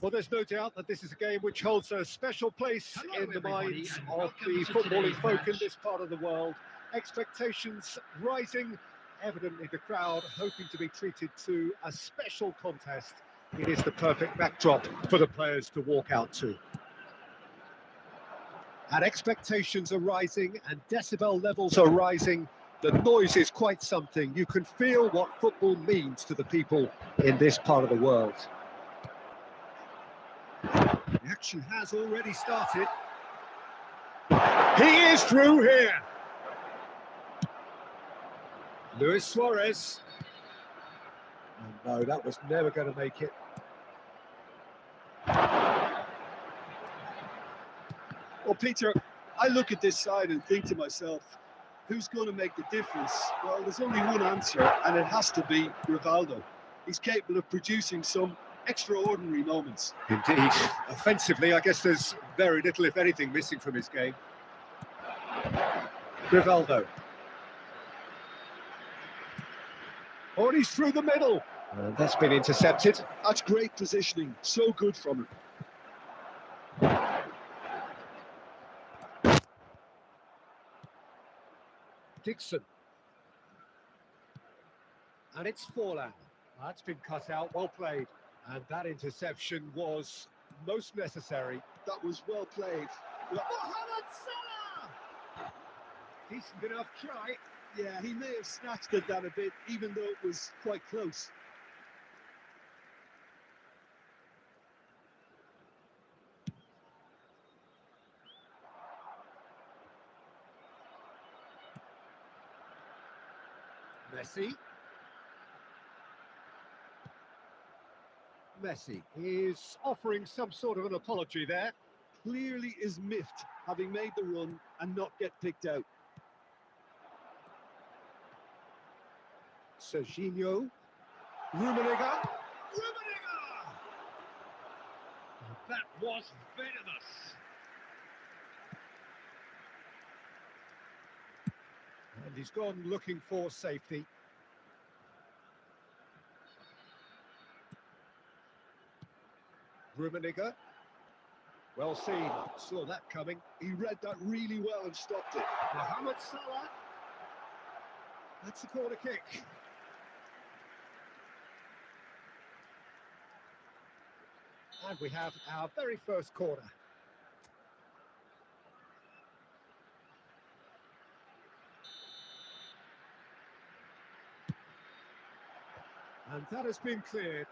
Well, there's no doubt that this is a game which holds a special place Hello, in the everybody, minds and of welcome the to footballing today's folk in match. this part of the world. Expectations rising, evidently the crowd hoping to be treated to a special contest. It is the perfect backdrop for the players to walk out to. And expectations are rising and decibel levels are rising. The noise is quite something. You can feel what football means to the people in this part of the world. The action has already started. He is through here. Luis Suarez. And no, that was never going to make it. Well, Peter, I look at this side and think to myself, who's going to make the difference? Well, there's only one answer, and it has to be Rivaldo. He's capable of producing some extraordinary moments. Indeed. Offensively, I guess there's very little, if anything, missing from his game. Rivaldo. Oh, and he's through the middle. And that's been intercepted. That's great positioning. So good from him. Dixon. And it's Forlan. That's been cut out, well played. And that interception was most necessary. That was well played. Mohamed Salah! Decent enough try. Yeah, he may have snatched at that a bit, even though it was quite close. Messi is offering some sort of an apology there. Clearly is miffed, having made the run and not get picked out. Serginho. Rummenigge. That was venomous. And he's gone looking for safety. Rummenigge. Well seen. Saw that coming. He read that really well and stopped it. Mohamed Salah. That's the corner kick. And we have our very first corner. And that has been cleared.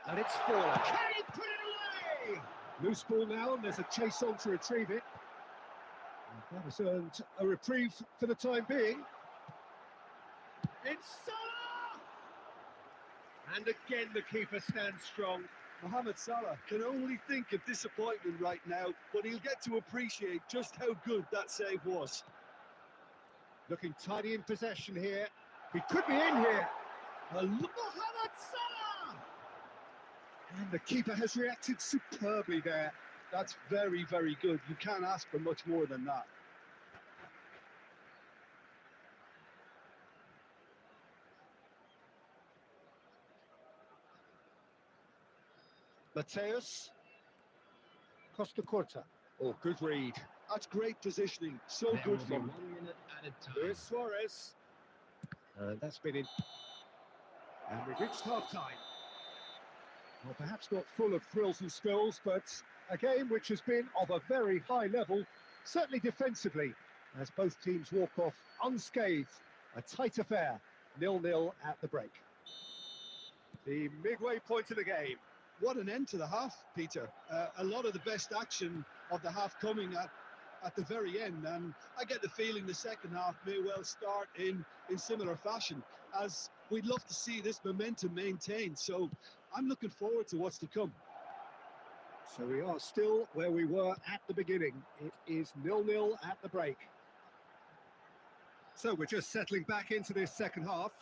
And it's Forlan. Can he put it away? Loose ball now, and there's a chase on to retrieve it. And that has earned a reprieve for the time being. It's Salah! And again, the keeper stands strong. Mohamed Salah can only think of disappointment right now, but he'll get to appreciate just how good that save was. Looking tidy in possession here. He could be in here. Mohamed Salah! And the keeper has reacted superbly there. That's very, very good. You can't ask for much more than that. Mateus. Costa Corta. Oh, good read. That's great positioning. So There good will be from him. 1 minute at a time. Luis Suarez. And that's been in. And we've reached half-time. Well, perhaps not full of thrills and spills, but a game which has been of a very high level, certainly defensively, as both teams walk off unscathed. A tight affair, 0-0 at the break. The midway point of the game. What an end to the half, Peter. A lot of the best action of the half coming at the very end, and I get the feeling the second half may well start in similar fashion, as we'd love to see this momentum maintained. So I'm looking forward to what's to come. So we are still where we were at the beginning. It is 0-0 at the break. So we're just settling back into this second half.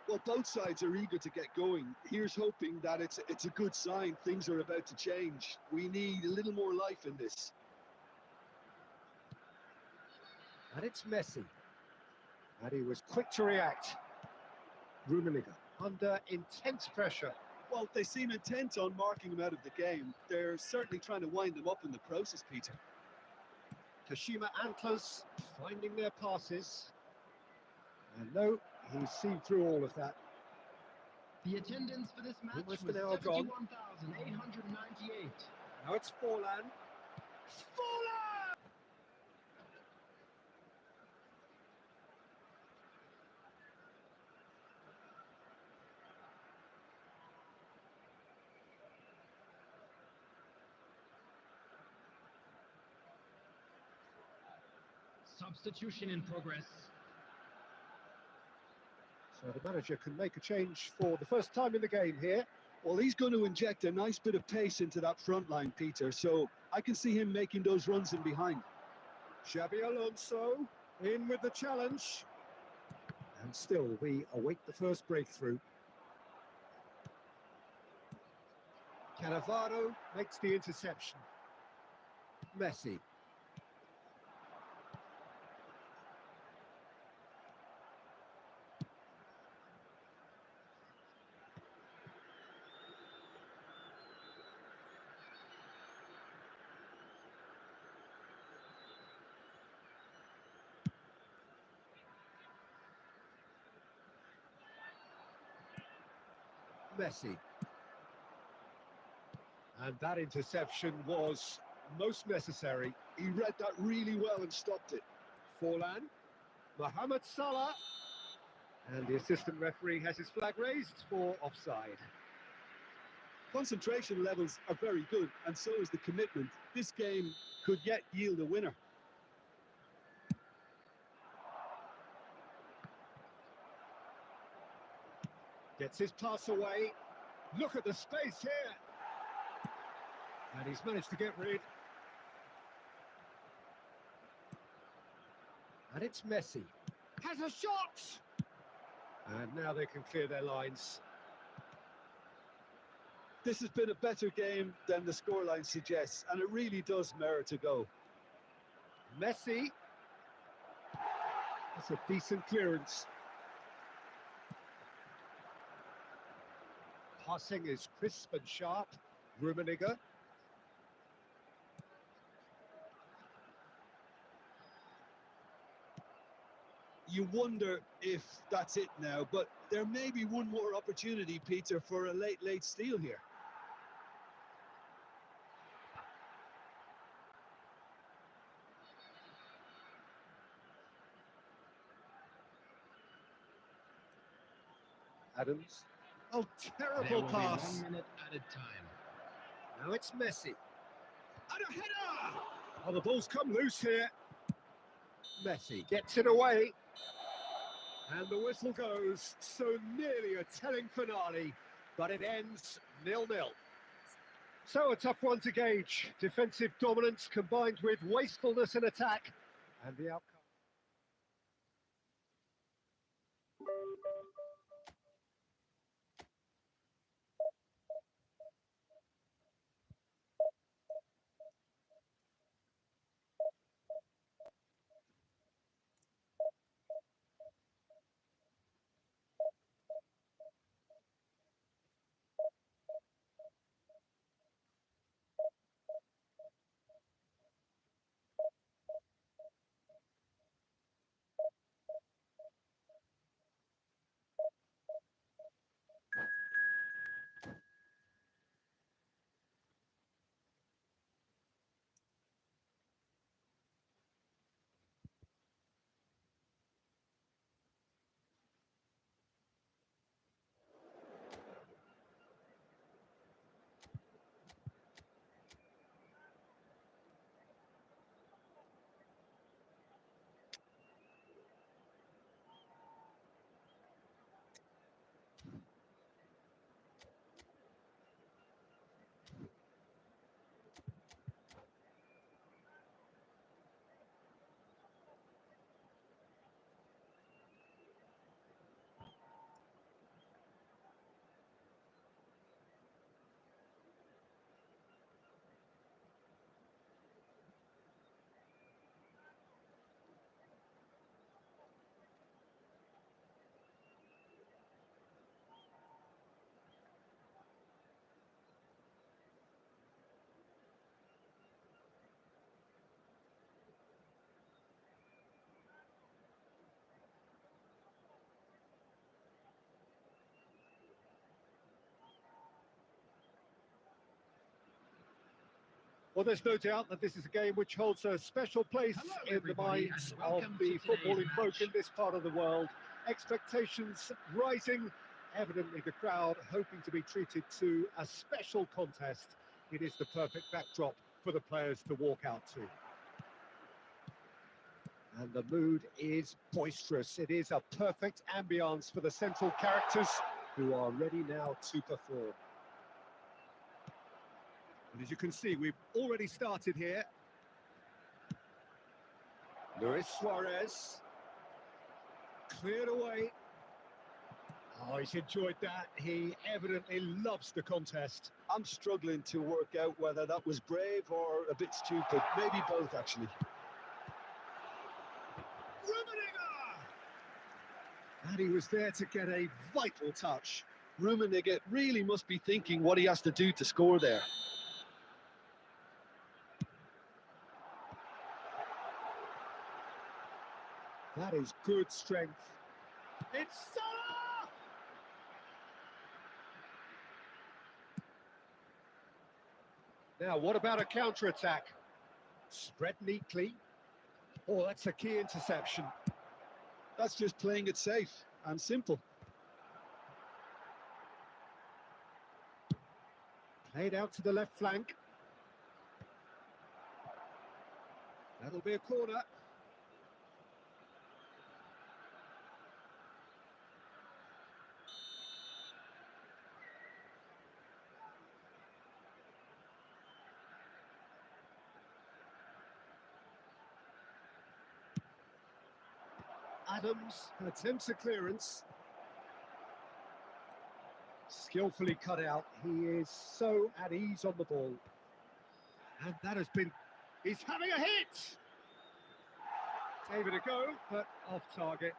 Well, both sides are eager to get going. Here's hoping that it's a good sign. Things are about to change. We need a little more life in this. And it's Messi. And he was quick to react. Rummenigge. under intense pressure. Well, they seem intent on marking him out of the game. They're certainly trying to wind him up in the process, Peter. Kashima Antlers finding their passes. And no, he's seen through all of that. The attendance for this match was Almost an hour gone. 71,898. Now it's Forlan. Forlan! Substitution in progress. So the manager can make a change for the first time in the game here. Well, he's going to inject a nice bit of pace into that front line, Peter, so I can see him making those runs in behind. Xabi Alonso in with the challenge. And still, we await the first breakthrough. Cannavaro makes the interception. Messi. Messi. And that interception was most necessary. He read that really well and stopped it. Forlan. Mohamed Salah. And the assistant referee has his flag raised for offside. Concentration levels are very good, and so is the commitment. This game could yet yield a winner. Gets his pass away. Look at the space here. And he's managed to get rid. And it's Messi. Has a shot! And now they can clear their lines. This has been a better game than the scoreline suggests, and it really does merit a go. Messi. That's a decent clearance. Passing is crisp and sharp. Rummenigge. You wonder if that's it now, but there may be one more opportunity, Peter, for a late steal here. Adams. Oh, There terrible will pass. be 1 minute added time. Now it's Messi. And a header! Oh, the ball's come loose here. Messi gets it away. And the whistle goes. So nearly a telling finale, but it ends 0-0. So a tough one to gauge. Defensive dominance combined with wastefulness in attack. And the outcome. Well, there's no doubt that this is a game which holds a special place Hello, in the everybody, minds and of welcome the to today's footballing folk in match. this part of the world. Expectations rising, evidently the crowd hoping to be treated to a special contest. It is the perfect backdrop for the players to walk out to. And the mood is boisterous. It is a perfect ambience for the central characters who are ready now to perform. And as you can see, we've already started here. Luis Suarez. Cleared away. Oh, he's enjoyed that. He evidently loves the contest. I'm struggling to work out whether that was brave or a bit stupid. Maybe both, actually. And he was there to get a vital touch. Rummenigge really must be thinking what he has to do to score there. That is good strength. It's Salah! Now, what about a counter-attack? Spread neatly. Oh, that's a key interception. That's just playing it safe and simple. Played out to the left flank. That'll be a corner. Adams attempts a clearance. Skillfully cut out. He is so at ease on the ball. And that has been... He's having a hit! Gave it a go, but off target.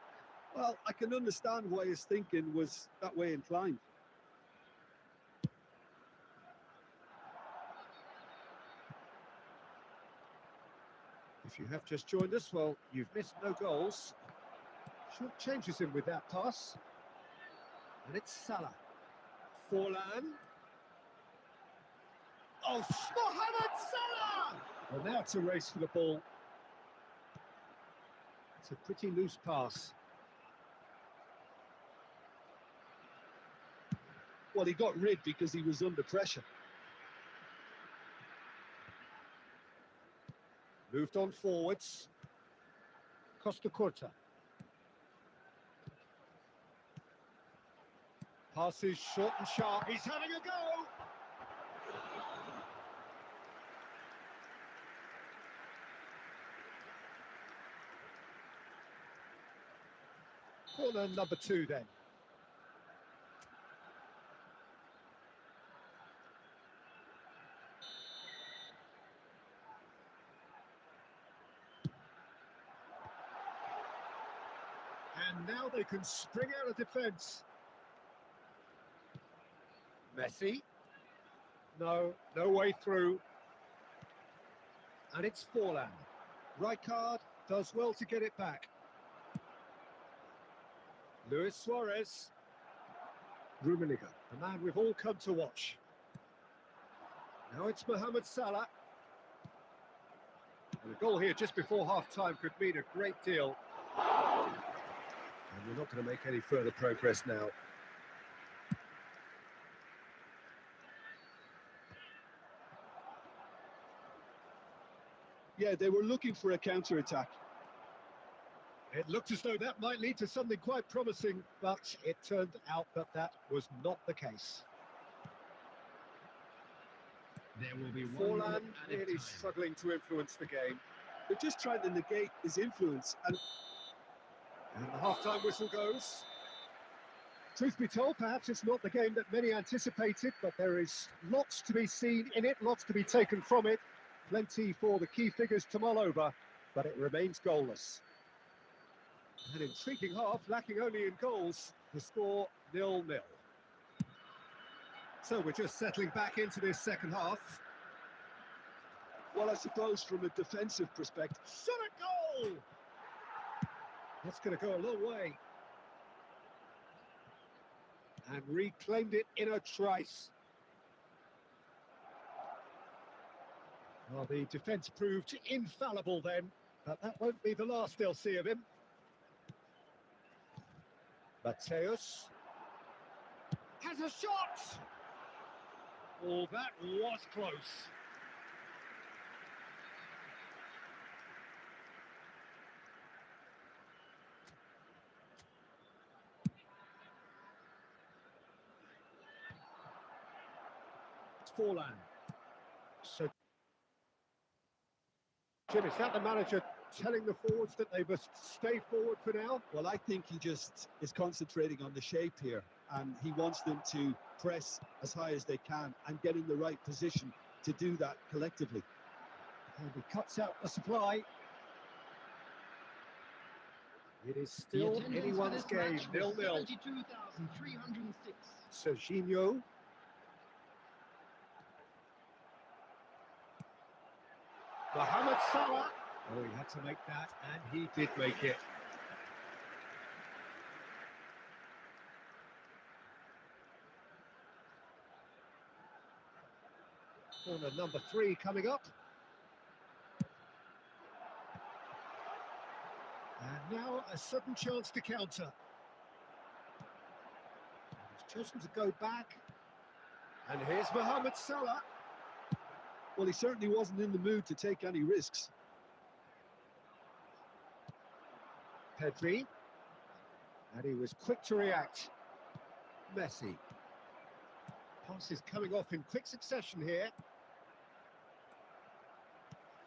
Well, I can understand why his thinking was that way inclined. If you have just joined us, well, you've missed no goals. Short changes in with that pass. And it's Salah. Forlan. Oh, Mohamed Salah! Well, now it's a race for the ball. It's a pretty loose pass. Well, he got rid because he was under pressure. Moved on forwards. Costa Curta. Passes short and sharp. He's having a go! Corner number 2 then. And now they can spring out of defence. Messi. No way through. And it's Forlan. Rijkaard does well to get it back. Luis Suarez. Rummenigge, the man we've all come to watch. Now it's Mohamed Salah. And the goal here just before half-time could mean a great deal. And we're not going to make any further progress now. Yeah, they were looking for a counter-attack. It looked as though that might lead to something quite promising, but it turned out that that was not the case. There will be one Forlan minute added really time. struggling to influence the game. They're just trying to negate his influence. And the half-time whistle goes. Truth be told, perhaps it's not the game that many anticipated, but there is lots to be seen in it, lots to be taken from it. Plenty for the key figures to mull over, but it remains goalless. An intriguing half, lacking only in goals. The score 0-0. So we're just settling back into this second half. well, I suppose from a defensive perspective, Shot a goal! That's going to go a long way. And reclaimed it in a trice. Well, the defence proved infallible then, but that won't be the last they'll see of him. Mateus has a shot! Oh, that was close. It's Forlan. So, Jim, is that the manager telling the forwards that they must stay forward for now? Well, I think he just is concentrating on the shape here, and he wants them to press as high as they can and get in the right position to do that collectively. And he cuts out the supply. It is still anyone's game, 0-0. 72,306. Serginho. Mohamed Salah. Oh, he had to make that, and he did make it. Corner number 3 coming up. And now a sudden chance to counter. He's chosen to go back. And here's Mohamed Salah. Well, he certainly wasn't in the mood to take any risks. Pedri. And he was quick to react. Messi. Passes coming off in quick succession here.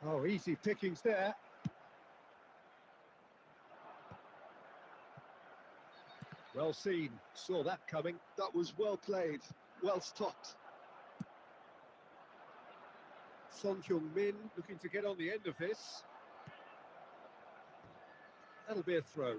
Oh, easy pickings there. Well seen, saw that coming. That was well played, well stopped. Son Heung-min looking to get on the end of this. That'll be a throw.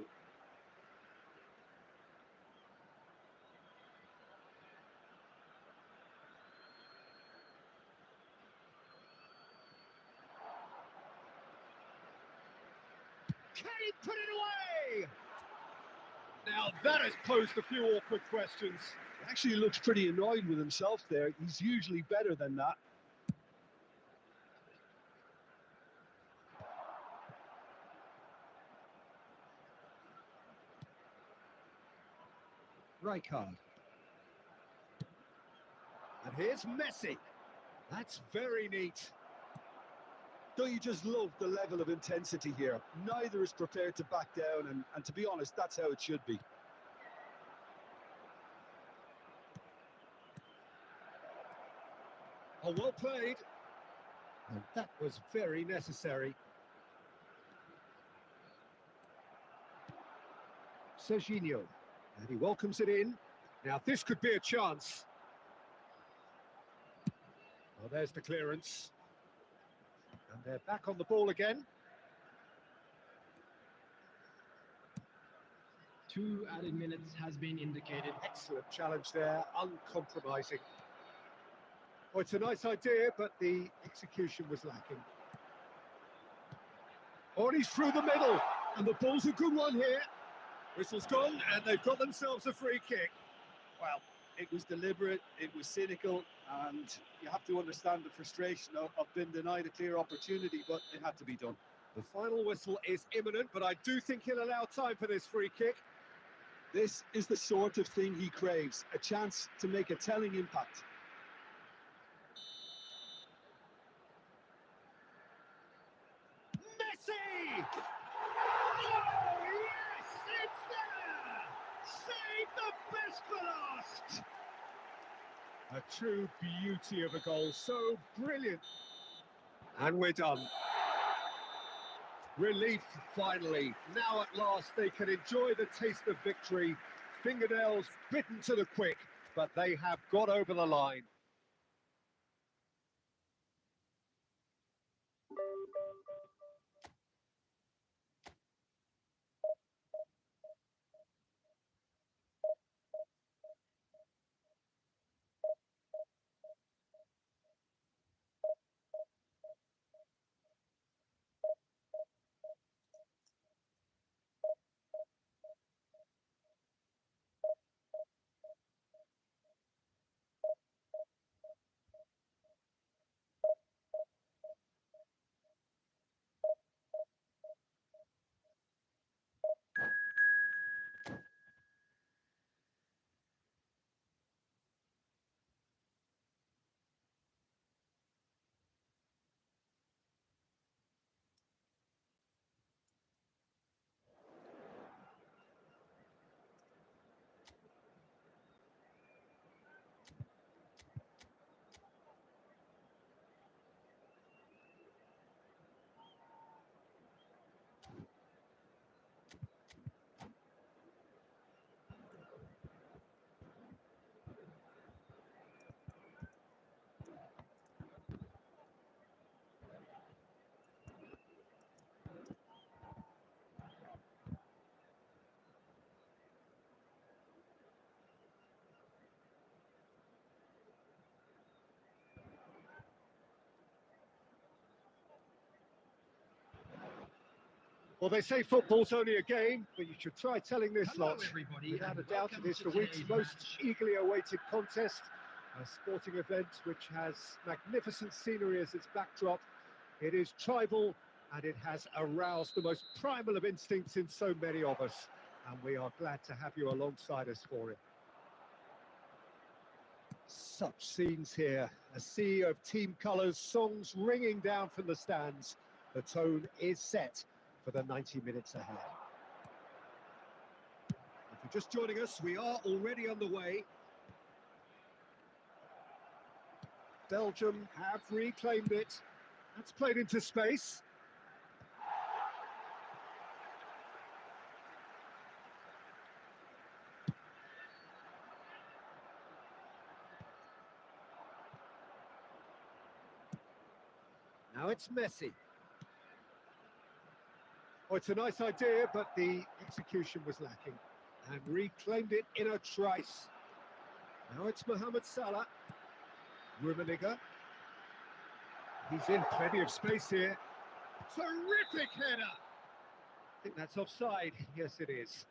Can he put it away? Now that has posed a few awkward questions. He actually looks pretty annoyed with himself there. He's usually better than that. Rijkaard. And here's Messi. That's very neat. Don't you just love the level of intensity here? Neither is prepared to back down, and to be honest, that's how it should be. Oh, well played. And that was very necessary. Serginho. And he welcomes it in. Now this could be a chance. Well, there's the clearance. And they're back on the ball again. 2 added minutes has been indicated. Excellent challenge there, uncompromising. Well, it's a nice idea, but the execution was lacking. Oh, and he's through the middle, and the ball's a good one here. Whistle's gone, and they've got themselves a free kick. Well, it was deliberate, it was cynical, and you have to understand the frustration of being denied a clear opportunity, but it had to be done. The final whistle is imminent, but I do think he'll allow time for this free kick. This is the sort of thing he craves, a chance to make a telling impact. Messi! Oh, yes, it's there! Save the best for last! A true beauty of a goal, so brilliant. And we're done. Relief, finally. Now at last they can enjoy the taste of victory. Fingernails bitten to the quick, but they have got over the line. Well, they say football's only a game, but you should try telling this Hello, lot. everybody, Without a and doubt, welcome it is to the week's today's most match. eagerly awaited contest, a sporting event which has magnificent scenery as its backdrop. It is tribal, and it has aroused the most primal of instincts in so many of us, and we are glad to have you alongside us for it. Such scenes here, a sea of team colours, songs ringing down from the stands. The tone is set for the 90 minutes ahead. If you're just joining us, we are already on the way. Belgium have reclaimed it. That's played into space. Now it's Messi. Oh, it's a nice idea, but the execution was lacking. And reclaimed it in a trice. Now it's Mohamed Salah. Rummenigge. He's in plenty of space here. Terrific header! I think that's offside. Yes, it is.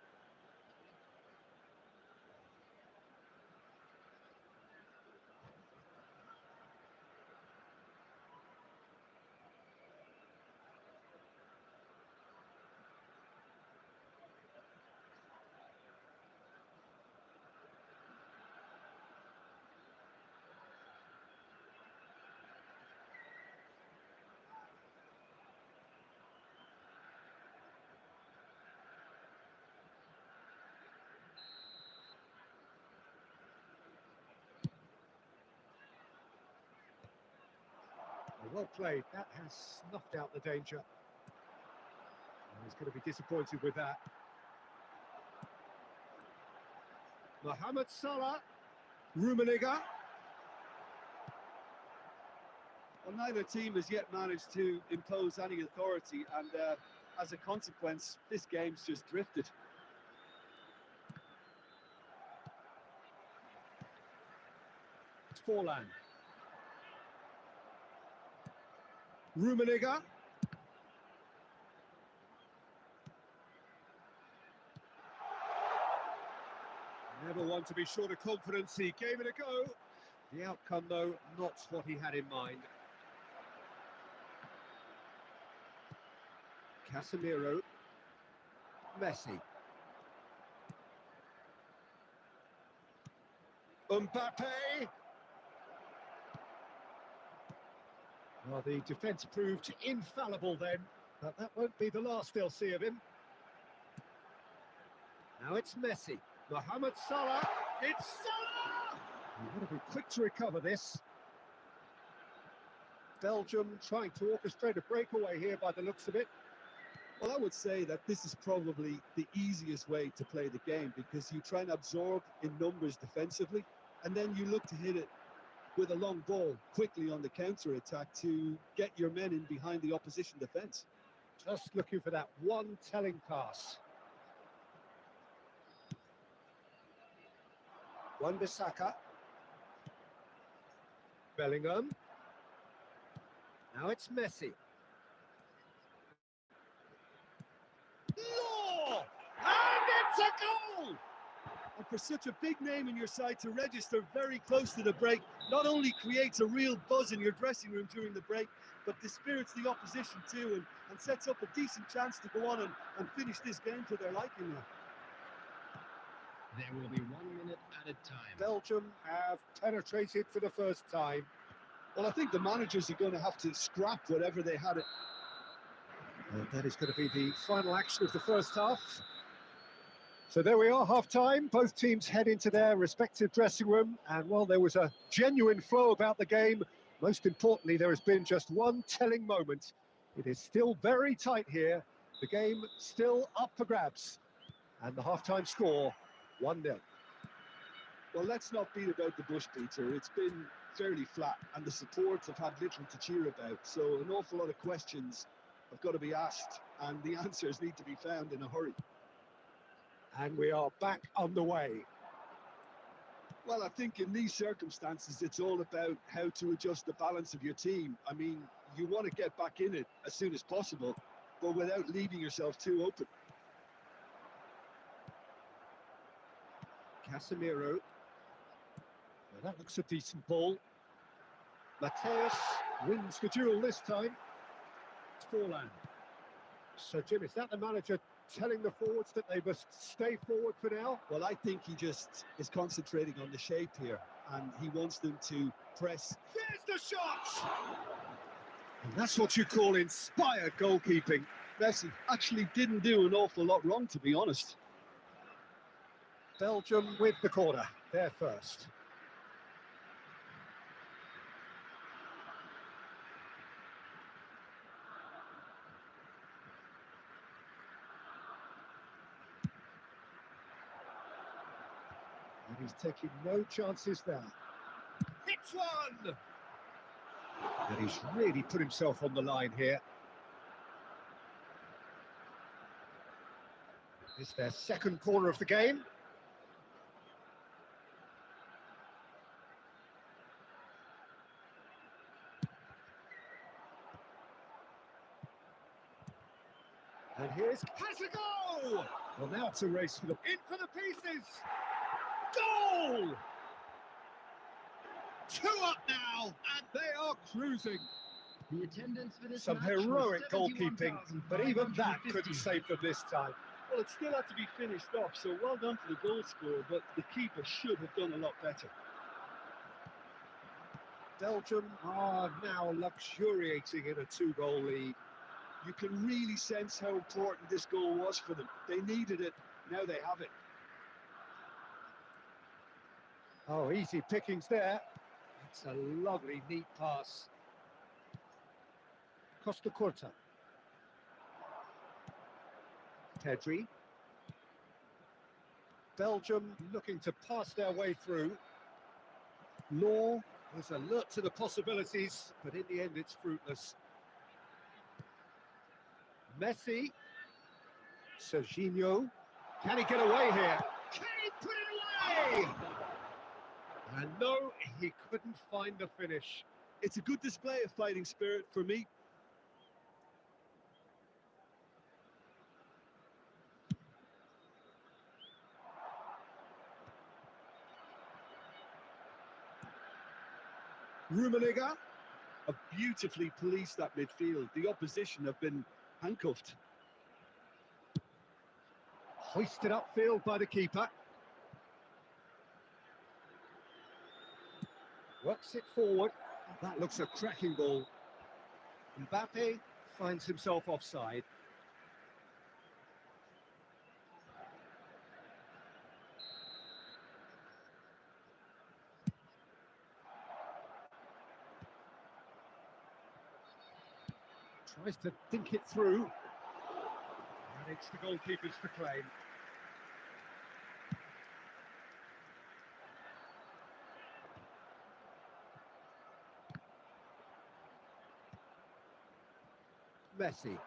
Well played. That has snuffed out the danger. He's going to be disappointed with that. Mohamed Salah. Rummenigge. Well, neither team has yet managed to impose any authority, and as a consequence, this game's just drifted. Forlan. Rummenigge. Never one to be short of confidence. He gave it a go. The outcome, though, not what he had in mind. Casemiro. Messi. Mbappe. Well, the defence proved infallible then, but that won't be the last they'll see of him. Now it's Messi. Mohamed Salah. It's Salah! You've got to be quick to recover this. Belgium trying to orchestrate a breakaway here by the looks of it. Well, I would say that this is probably the easiest way to play the game, because you try and absorb in numbers defensively, and then you look to hit it with a long ball quickly on the counter-attack to get your men in behind the opposition defence. Just looking for that one telling pass. Wan-Bissaka. Bellingham. Now it's Messi. Law! And it's a goal! And for such a big name in your side to register very close to the break, not only creates a real buzz in your dressing room during the break, but dispirits the opposition too, and sets up a decent chance to go on and finish this game to their liking now. There will be 1 minute added time. Belgium have penetrated for the first time. Well, I think the managers are going to have to scrap whatever they had. And that is going to be the final action of the first half. So there we are, half-time. Both teams head into their respective dressing room. And, well, there was a genuine flow about the game. Most importantly, there has been just one telling moment. It is still very tight here. The game still up for grabs. And the half-time score, 1-0. Well, let's not beat about the bush, Peter. It's been fairly flat, and the supports have had little to cheer about. So an awful lot of questions have got to be asked, and the answers need to be found in a hurry. And we are back underway. Well, I think in these circumstances, it's all about how to adjust the balance of your team. I mean, you want to get back in it as soon as possible, but without leaving yourself too open. Casemiro. Well, that looks a decent ball. Mateus wins the duel this time. Forlan. So, Jim, is that the manager telling the forwards that they must stay forward for now? Well, I think he just is concentrating on the shape here, and he wants them to press. There's the shot! And that's what you call inspired goalkeeping. Messi actually didn't do an awful lot wrong, to be honest. Belgium with the corner, they're first. And he's taking no chances there. Hits one! And he's really put himself on the line here. It's their second corner of the game. And here's has a goal! Well, now it's a race for the in for the pieces. Goal! 2 up now, and they are cruising. The attendance for this Some match was heroic goalkeeping, but even that 71,550. couldn't save them this time. Well, it still had to be finished off, so well done to the goal scorer, but the keeper should have done a lot better. Belgium are now luxuriating in a 2-goal lead. You can really sense how important this goal was for them. They needed it, now they have it. Oh, easy pickings there. It's a lovely, neat pass. Costa Curta. Pedri. Belgium looking to pass their way through. Law was alert to the possibilities, but in the end it's fruitless. Messi. Serginho. Can he get away here? Can he put it away? And no, he couldn't find the finish. It's a good display of fighting spirit for me. Rummenigge have beautifully policed that midfield. The opposition have been handcuffed. Hoisted upfield by the keeper. Works it forward. That looks a cracking ball. Mbappe finds himself offside. Tries to think it through. And it's the goalkeeper's to claim. Messi.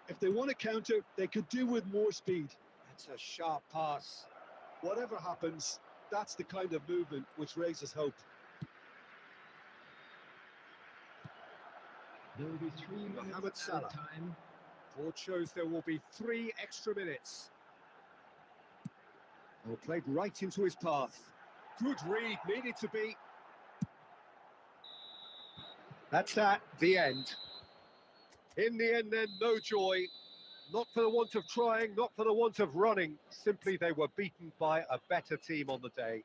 If they want to counter, they could do with more speed. That's a sharp pass. Whatever happens, that's the kind of movement which raises hope. There will be 3 minutes Mohamed at Salah. a time. Board shows there will be 3 extra minutes. Well, played right into his path. Good read, needed to be. That's that, the end. In the end then, no joy. Not for the want of trying, not for the want of running. Simply they were beaten by a better team on the day.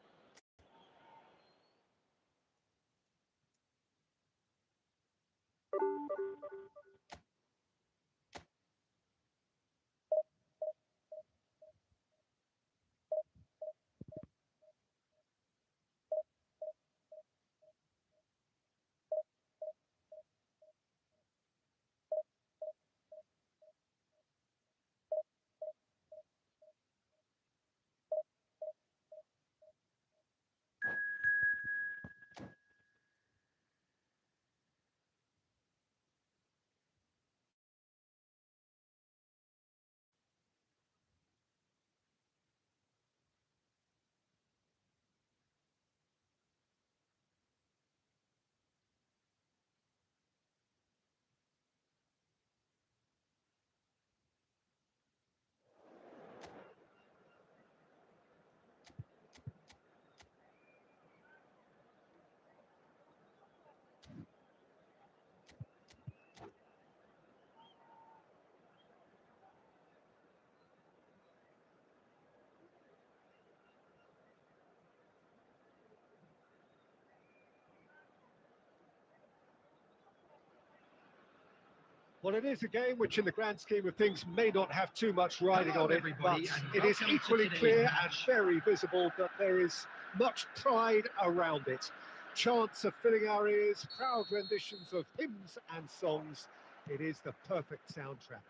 Well, it is a game which, in the grand scheme of things, may not have too much riding Hello, on it, everybody, but and it is welcome to equally today's clear and match. very visible that there is much pride around it. Chants are filling our ears, proud renditions of hymns and songs. It is the perfect soundtrack.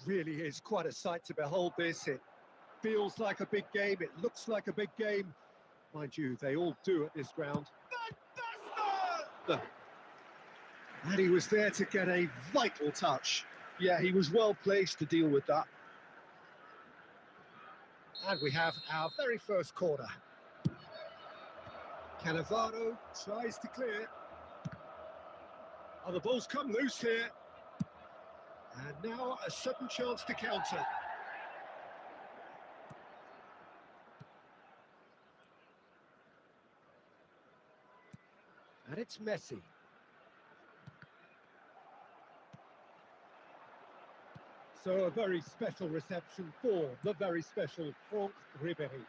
Really is quite a sight to behold this. It feels like a big game, it looks like a big game. Mind you, they all do at this ground. And he was there to get a vital touch. Yeah, he was well placed to deal with that. And we have our very first corner. Cannavaro tries to clear. Oh, the ball's come loose here. And now a sudden chance to counter. And it's Messi. So a very special reception for the very special Franck Ribéry.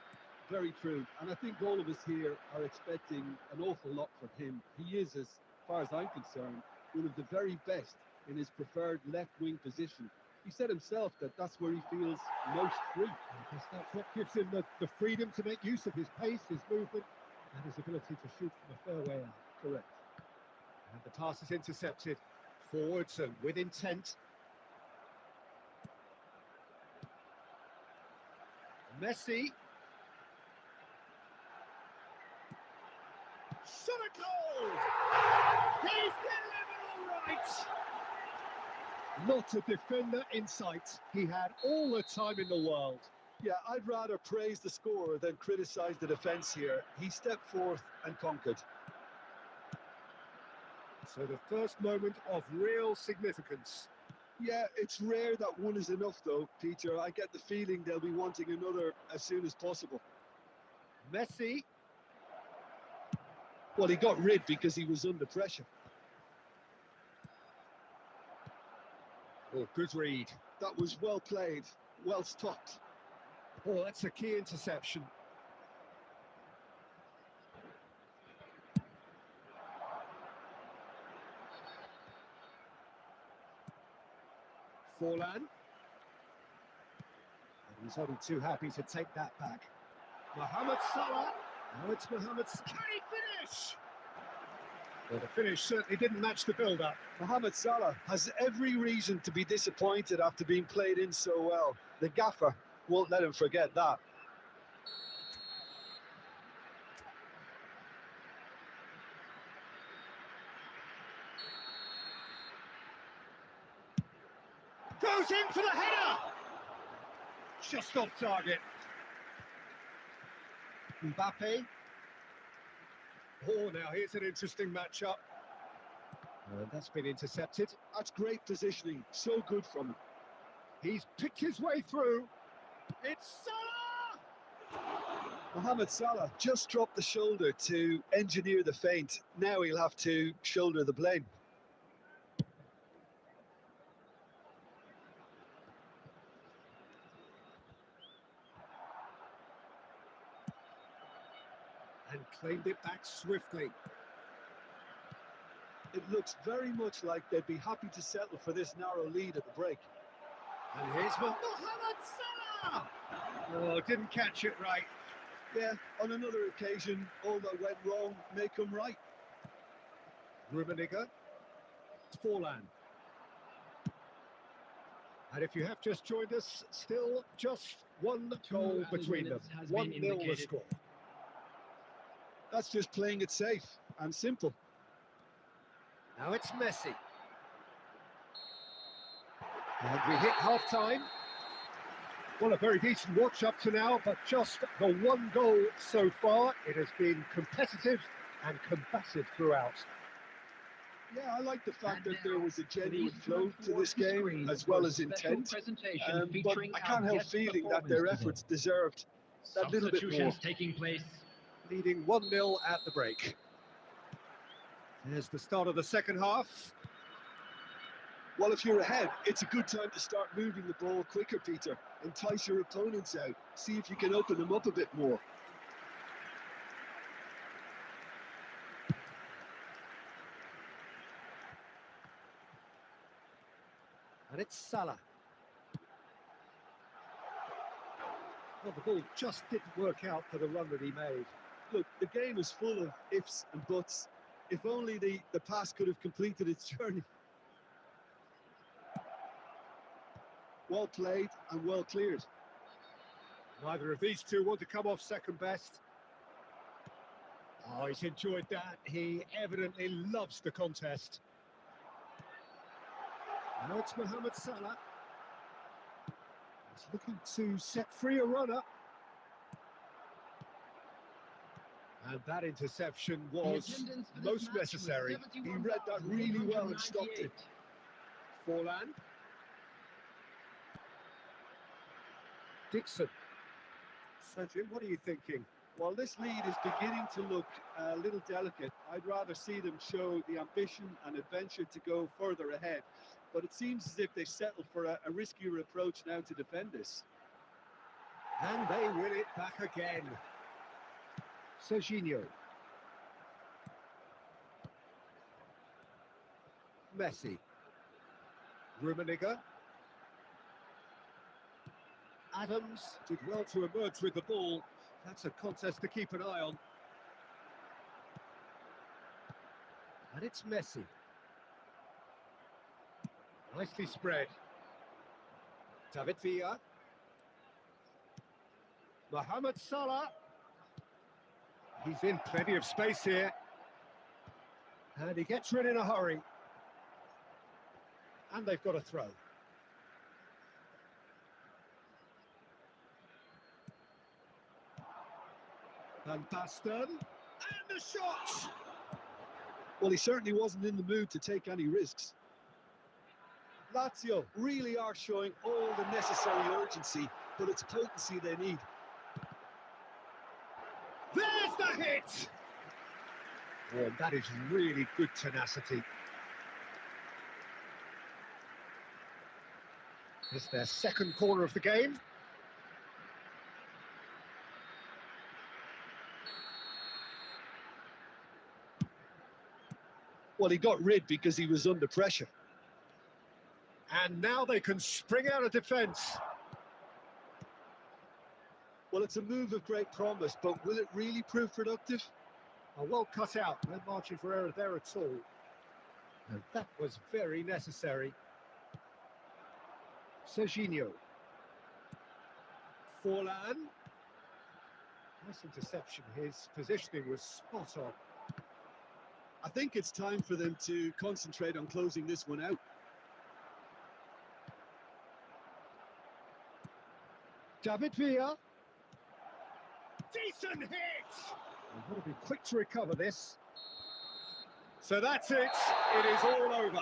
Very true. And I think all of us here are expecting an awful lot from him. He is, as far as I'm concerned, one of the very best in his preferred left-wing position. He said himself that that's where he feels most free. Because that's what gives him the freedom to make use of his pace, his movement, and his ability to shoot from a fair way out. Correct. And the pass is intercepted. Forwards and with intent. Messi. Shot a goal! He's delivered all right! Not a defender in sight. He had all the time in the world. Yeah, I'd rather praise the scorer than criticise the defence here. He stepped forth and conquered. So the first moment of real significance. Yeah, it's rare that one is enough though, Peter. I get the feeling they'll be wanting another as soon as possible. Messi. Well, he got rid because he was under pressure. Oh, good read. That was well played, well stopped. Oh, that's a key interception. Forlan. And he's only too happy to take that back. Mohamed Salah. Now it's Mohamed. Can he finish? Well, the finish certainly didn't match the build-up. Mohamed Salah has every reason to be disappointed after being played in so well. The gaffer won't let him forget that. Goes in for the header! Just off target. Mbappe. Oh, now here's an interesting matchup. And that's been intercepted. That's great positioning, so good from him. He's picked his way through. It's Salah! Mohamed Salah just dropped the shoulder to engineer the feint. Now he'll have to shoulder the blame. And claimed it back swiftly. It looks very much like they'd be happy to settle for this narrow lead at the break. And here's Mohamed Salah! Oh, didn't catch it right. Yeah, on another occasion, all that went wrong may come right. Rummenigge. Forlan. And if you have just joined us, still just one goal between them. 1-0 the score. That's just playing it safe and simple. Now it's Messi. And we hit half-time. Well, a very decent watch up to now, but just the one goal so far. It has been competitive and combative throughout. Yeah, I like the fact that there was a genuine flow to this game, as well as intent. But I can't help feeling that their efforts deserved that little bit more. Taking place. Leading 1-0 at the break. There's the start of the second half. Well, if you're ahead, it's a good time to start moving the ball quicker, Peter. Entice your opponents out. See if you can open them up a bit more. And it's Salah. Well, the ball just didn't work out for the run that he made. Look, the game is full of ifs and buts. If only the pass could have completed its journey. Well played and well cleared. Neither of these two want to come off second best. Oh, he's enjoyed that. He evidently loves the contest. Now it's Mohamed Salah. He's looking to set free a runner. And that interception was most necessary. He read that really well and stopped it. Forlan. Dixon. Sergio, what are you thinking? Well, this lead is beginning to look a little delicate. I'd rather see them show the ambition and adventure to go further ahead. But it seems as if they settled for a riskier approach now to defend this. And they win it back again. Serginho. Messi. Rummenigge. Adams did well to emerge with the ball. That's a contest to keep an eye on. And it's Messi. Nicely spread. David Villa. Mohamed Salah. He's in plenty of space here. And he gets rid in a hurry. And they've got a throw. Van Basten. And the shot! Well, he certainly wasn't in the mood to take any risks. Lazio really are showing all the necessary urgency, but it's potency they need. There's the hit! Oh, that is really good tenacity. It's their second corner of the game. Well, he got rid because he was under pressure. And now they can spring out of defence. Well, it's a move of great promise, but will it really prove productive? Oh, well cut out, no margin for error there at all. And that was very necessary. Serginho. Forlan. Nice interception, his positioning was spot on. I think it's time for them to concentrate on closing this one out. David Villa. Decent hit! They've got to be quick to recover this. So that's it. It is all over.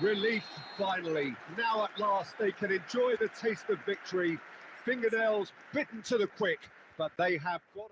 Relief, finally. Now at last they can enjoy the taste of victory. Fingernails bitten to the quick, but they have got it.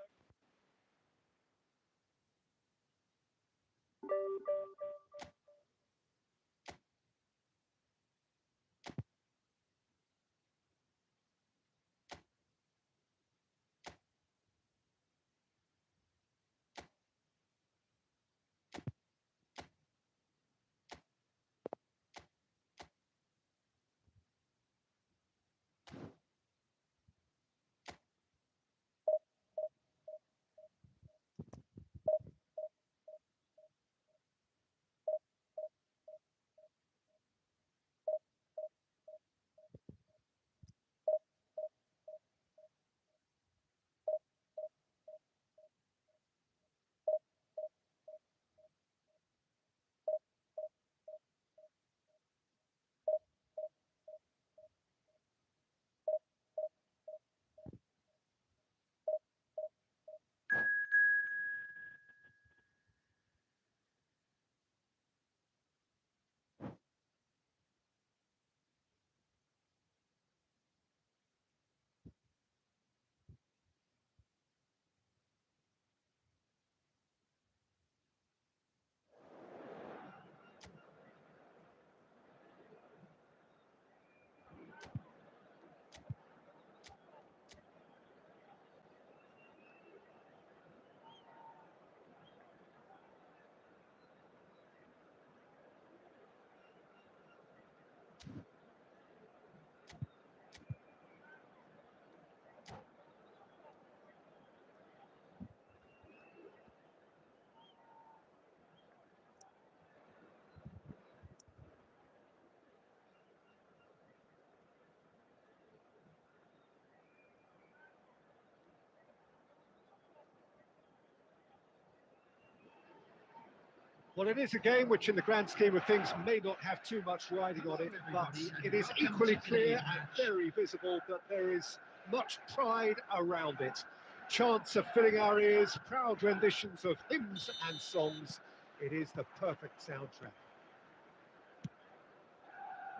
Well, it is a game which, in the grand scheme of things, may not have too much riding on it, but it is equally clear and very visible that there is much pride around it. Chants are filling our ears, proud renditions of hymns and songs. It is the perfect soundtrack.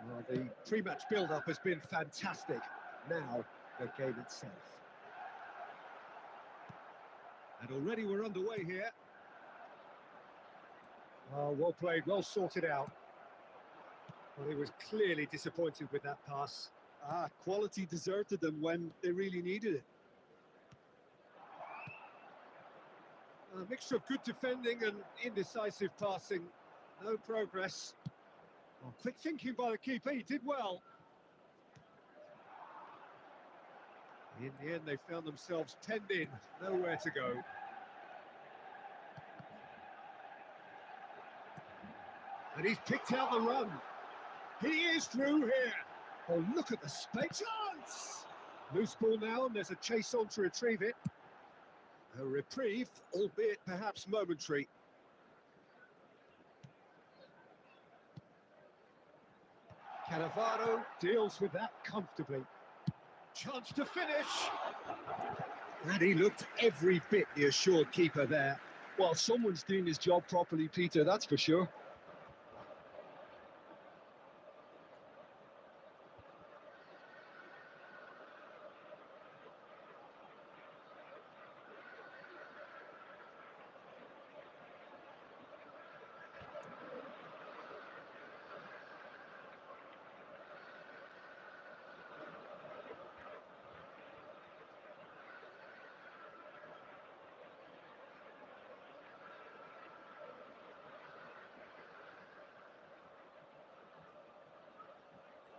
Well, the pre-match build-up has been fantastic. Now, the game itself. And already we're underway here. Oh, well played, well sorted out. Well, he was clearly disappointed with that pass. Quality deserted them when they really needed it. A mixture of good defending and indecisive passing. No progress. Well, quick thinking by the keeper, he did well. In the end, they found themselves penned in, nowhere to go. And he's picked out the run. He is through here. Oh, look at the space. Chance! Loose ball now, and there's a chase on to retrieve it. A reprieve, albeit perhaps momentary. Cannavaro deals with that comfortably. Chance to finish. And he looked every bit the assured keeper there. Well, someone's doing his job properly, Peter, that's for sure.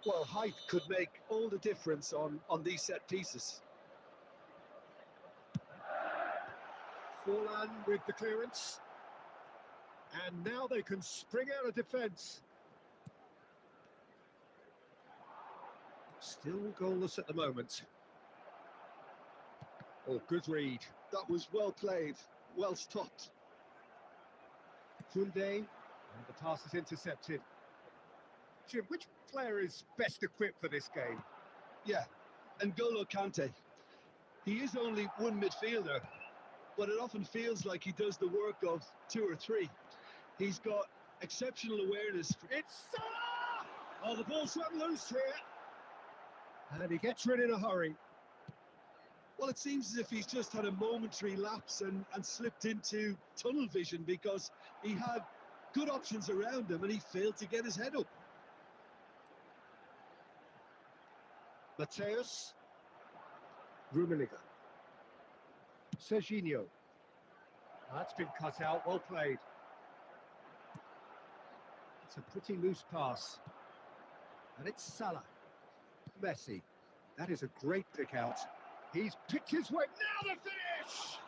Well, height could make all the difference on these set pieces. Forlan with the clearance. And now they can spring out of defence. Still goalless at the moment. Oh, good read. That was well played, well stopped. Kunde, and the pass is intercepted. Jim, which player is best equipped for this game? Yeah, N'Golo Kante. He is only one midfielder, but it often feels like he does the work of two or three. He's got exceptional awareness. It's Salah! Oh, the ball's run loose here. And he gets rid in a hurry. Well, it seems as if he's just had a momentary lapse and slipped into tunnel vision because he had good options around him and he failed to get his head up. Mateus. Rummenigge. Serginho. That's been cut out, well played. It's a pretty loose pass. And it's Salah. Messi. That is a great pick out. He's picked his way. Now the finish!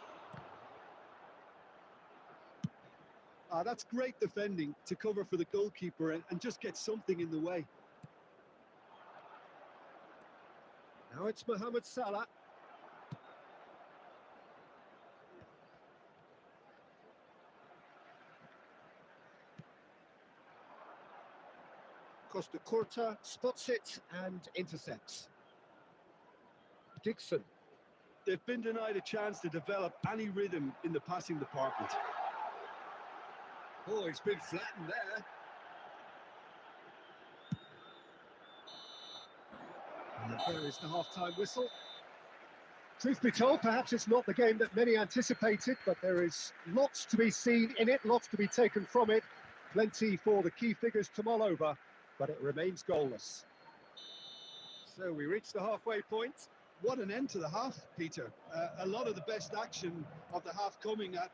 That's great defending to cover for the goalkeeper and just get something in the way. Now it's Mohamed Salah. Costa Curta spots it and intercepts. Dixon. They've been denied a chance to develop any rhythm in the passing department. Oh, he's been flattened there. And there is the half-time whistle. Truth be told, perhaps it's not the game that many anticipated, but there is lots to be seen in it, lots to be taken from it. Plenty for the key figures to mull over, but it remains goalless. So we reach the halfway point. What an end to the half, Peter. A lot of the best action of the half coming at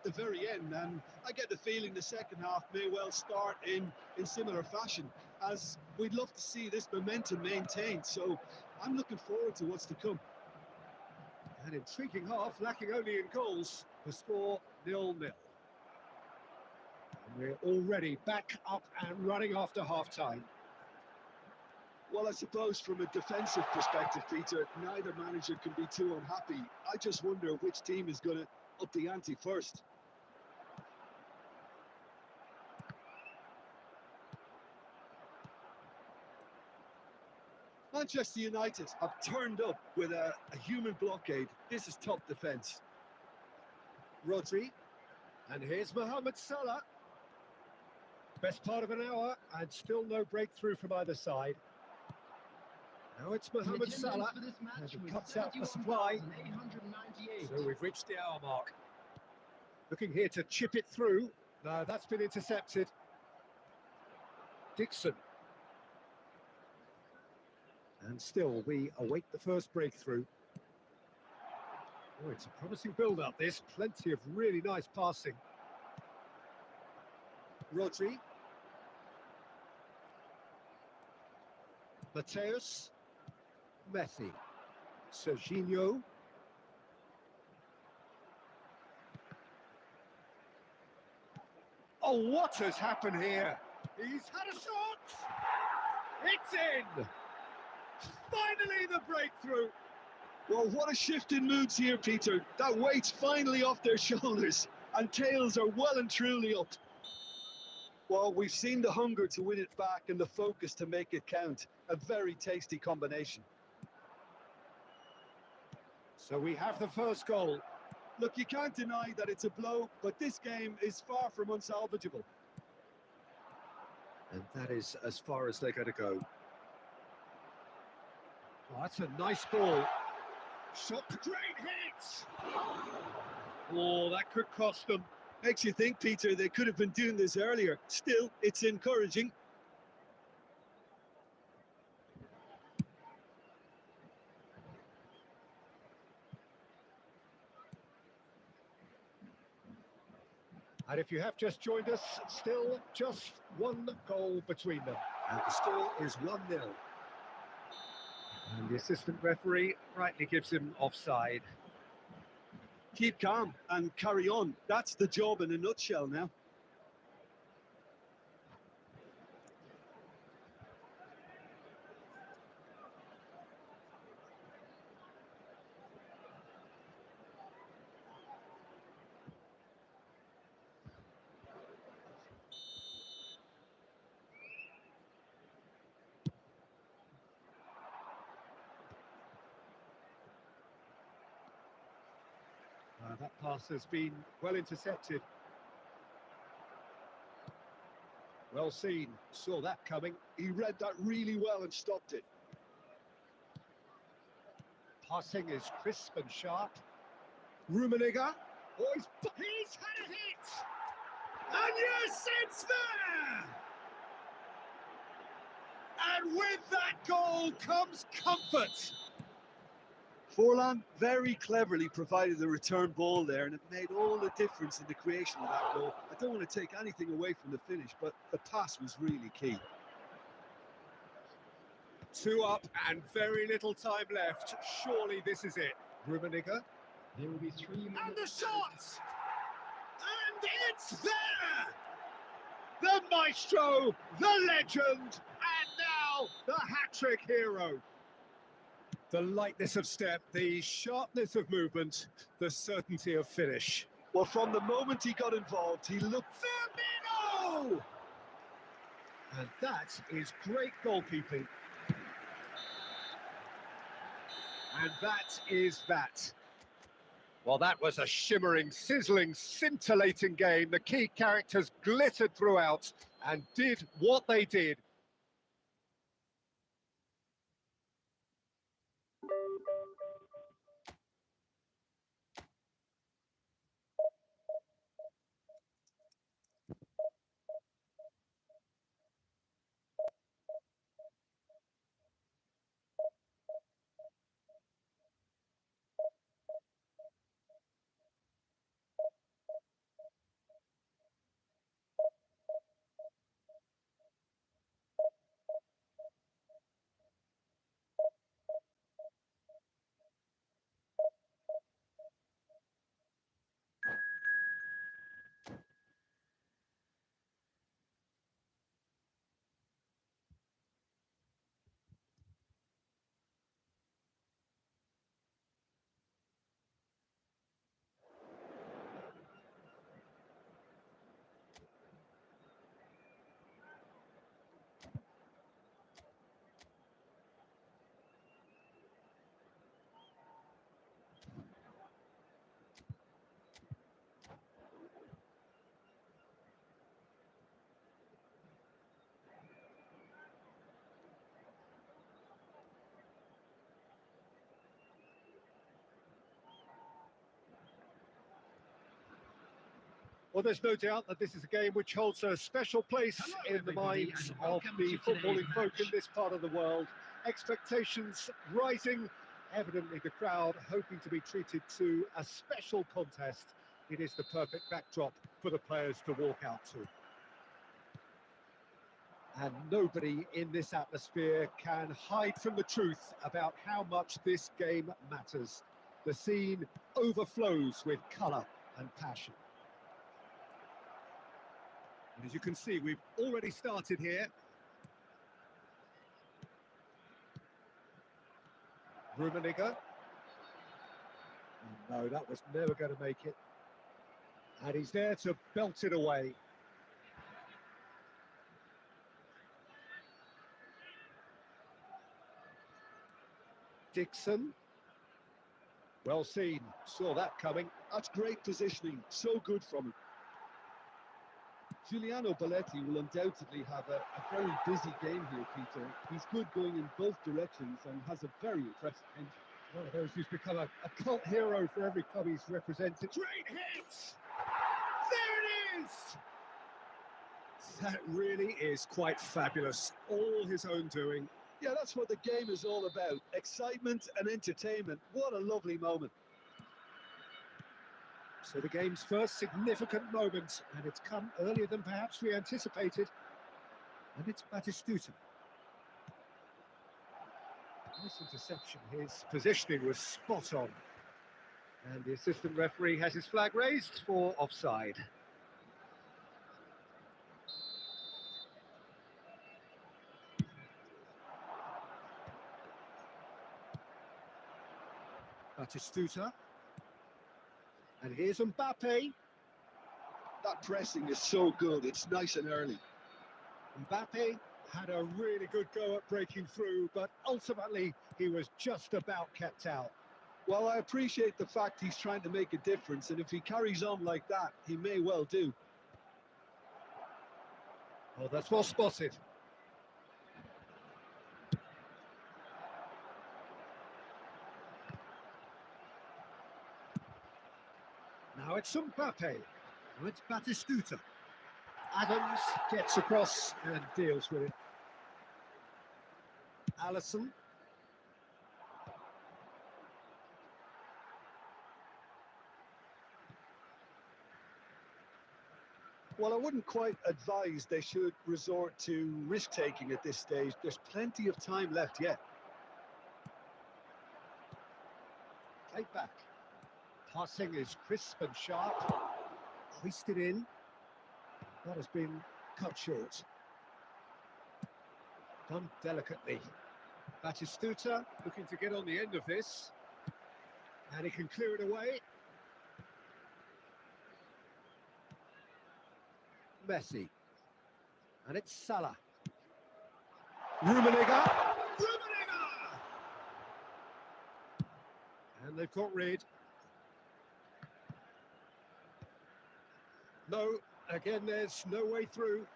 the very end, and I get the feeling the second half may well start in similar fashion, as we'd love to see this momentum maintained. So I'm looking forward to what's to come. An intriguing half, lacking only in goals. The score 0-0. And we're already back up and running after half-time. Well, I suppose from a defensive perspective, Peter, neither manager can be too unhappy. I just wonder which team is going to up the ante first. Manchester United have turned up with a human blockade. This is top defence. Rodri. And here's Mohamed Salah. Best part of an hour, and still no breakthrough from either side. Now it's The Mohamed attendance Salah, for this match and he was cuts out the supply. 71,898. So we've reached the hour mark. Looking here to chip it through. No, that's been intercepted. Dixon. And still, we await the first breakthrough. Oh, it's a promising build-up, this. Plenty of really nice passing. Rodri. Mateus. Messi. Serginho. Oh, what has happened here? He's had a shot! It's in! Finally the breakthrough! Well, what a shift in moods here, Peter. That weight's finally off their shoulders, and tails are well and truly up. Well, we've seen the hunger to win it back and the focus to make it count. A very tasty combination. So we have the first goal. Look, you can't deny that it's a blow, but this game is far from unsalvageable. And that is as far as they're going to go. Oh, that's a nice ball. Shot, great hit! Oh, that could cost them. Makes you think, Peter, they could have been doing this earlier. Still, it's encouraging. And if you have just joined us, still just one goal between them. And the score is 1-0. And the assistant referee rightly gives him offside. Keep calm and carry on. That's the job in a nutshell now. That pass has been well intercepted. Well seen, saw that coming. He read that really well and stopped it. Passing is crisp and sharp. Rummenigge. Oh, he's had a hit! And yes, it's there! And with that goal comes comfort. Forlan very cleverly provided the return ball there, and it made all the difference in the creation of that goal. I don't want to take anything away from the finish, but the pass was really key. 2 up and very little time left. Surely this is it. Rummenigge. There will be 3 minutes. And the shot! And it's there! The maestro, the legend, and now the hat-trick hero. The lightness of step, the sharpness of movement, the certainty of finish. Well, from the moment he got involved, he looked... Firmino! And that is great goalkeeping. And that is that. Well, that was a shimmering, sizzling, scintillating game. The key characters glittered throughout and did what they did. Well, there's no doubt that this is a game which holds a special place Hello, in the everybody, minds and of welcome the to footballing today's folk in match. this part of the world. Expectations rising, evidently the crowd hoping to be treated to a special contest. It is the perfect backdrop for the players to walk out to. And nobody in this atmosphere can hide from the truth about how much this game matters. The scene overflows with colour and passion. And as you can see, we've already started here. Rummenigge. No, that was never going to make it. And he's there to belt it away. Dixon. Well seen, saw that coming. That's great positioning, so good from him. Giuliano Belletti will undoubtedly have a very busy game here, Peter. He's good going in both directions and has a very impressive engine. One of those who's become a cult hero for every club he's represented. Great hit! There it is! That really is quite fabulous. All his own doing. Yeah, that's what the game is all about. Excitement and entertainment. What a lovely moment. So the game's first significant moment, and it's come earlier than perhaps we anticipated. And it's Batistuta. Nice interception. His positioning was spot on. And the assistant referee has his flag raised for offside. Batistuta. And here's Mbappe. That pressing is so good. It's nice and early. Mbappe had a really good go at breaking through, but ultimately he was just about kept out. Well, I appreciate the fact he's trying to make a difference, and if he carries on like that, he may well do. Oh, that's well spotted. Now it's Mbappe. Now it's Batistuta. Adams gets across and deals with it. Alisson. Well, I wouldn't quite advise they should resort to risk-taking at this stage. There's plenty of time left yet. Played back. Passing is crisp and sharp. Creased it in. That has been cut short. Done delicately. Batistuta looking to get on the end of this. And he can clear it away. Messi. And it's Salah. Rummenigge. And they've got rid. No, again, there's no way through.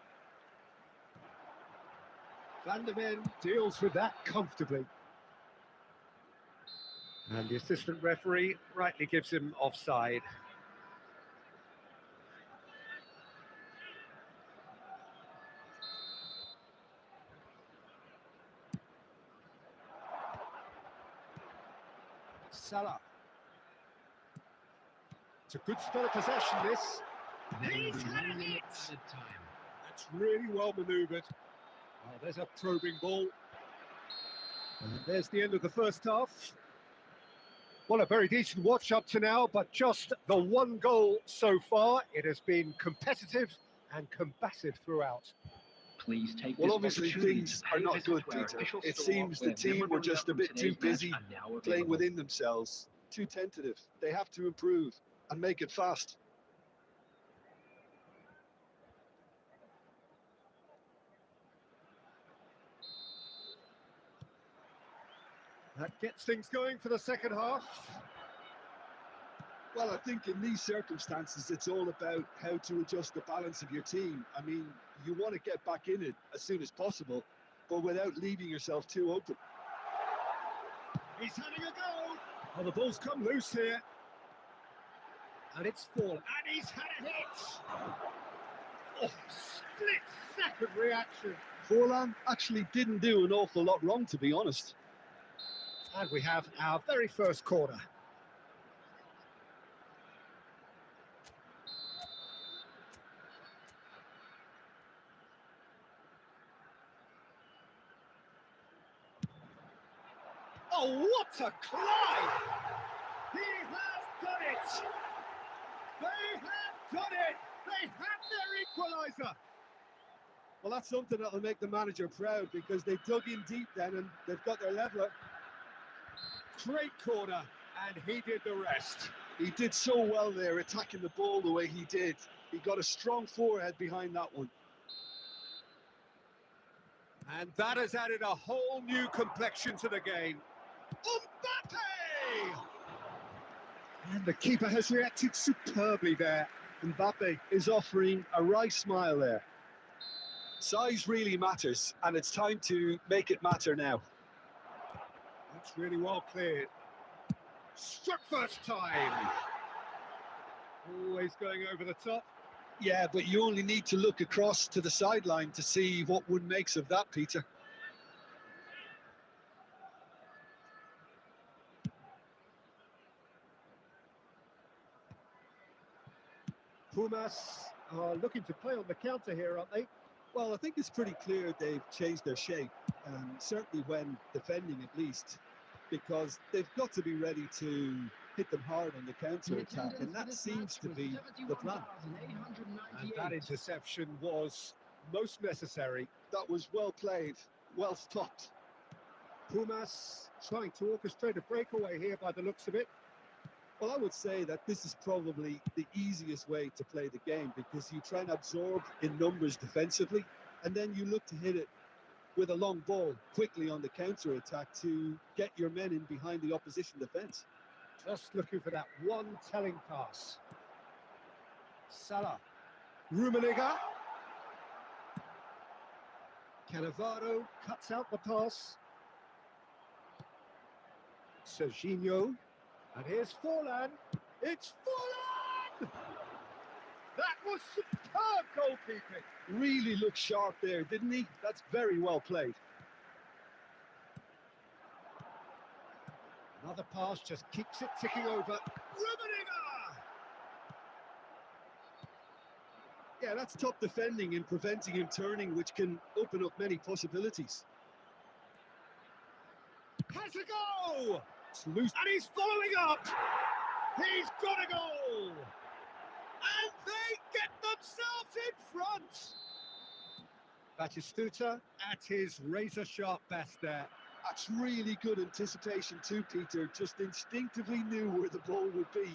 Van der Ven deals with that comfortably. And the assistant referee rightly gives him offside. Salah. It's a good spell of possession, this. He's had it! That's really well manoeuvred. Oh, there's a probing ball. And there's the end of the first half. Well, a very decent watch up to now, but just the one goal so far. It has been competitive and combative throughout. Please take Well, this obviously opportunity things to pay are not visit good, to our Peter. official It store seems the where team were memorabilia just a from bit too today's match busy are now playing available. within themselves, too tentative. They have to improve and make it fast. That gets things going for the second half. Well, I think in these circumstances, it's all about how to adjust the balance of your team. I mean, you want to get back in it as soon as possible, but without leaving yourself too open. He's having a go. Oh, the ball's come loose here. And it's fallen. And he's had a hit! Oh, split-second reaction. Forlan actually didn't do an awful lot wrong, to be honest. And we have our very first corner. Oh, what a climb! He has done it! They have done it! They have their equaliser! Well, that's something that'll make the manager proud, because they dug in deep then and they've got their leveller. Great corner, and he did the rest. He did so well there, attacking the ball the way he did. He got a strong forehead behind that one. And that has added a whole new complexion to the game. Mbappe! And the keeper has reacted superbly there. Mbappe is offering a wry smile there. Size really matters, and it's time to make it matter now. That's really well cleared. Struck first time. Always going over the top. Yeah, but you only need to look across to the sideline to see what one makes of that, Peter. Pumas are looking to play on the counter here, aren't they? Well, I think it's pretty clear they've changed their shape, certainly when defending at least, because they've got to be ready to hit them hard on the counter-attack, and that seems to be the plan. And that interception was most necessary. That was well played, well stopped. Pumas trying to orchestrate a breakaway here by the looks of it. Well, I would say that this is probably the easiest way to play the game, because you try and absorb in numbers defensively, and then you look to hit it with a long ball quickly on the counter-attack to get your men in behind the opposition defence. Just looking for that one telling pass. Salah. Rummenigge. Cannavaro cuts out the pass. Serginho. And here's Forlan. It's Forlan! That was superb goalkeeping. Really looked sharp there, didn't he? That's very well played. Another pass just keeps it ticking over. Rummenigge! Yeah, that's top defending and preventing him turning, which can open up many possibilities. Has a go! It's loose, and he's following up! He's got a goal! And they get themselves in front! Batistuta at his razor-sharp best there. That's really good anticipation too, Peter. Just instinctively knew where the ball would be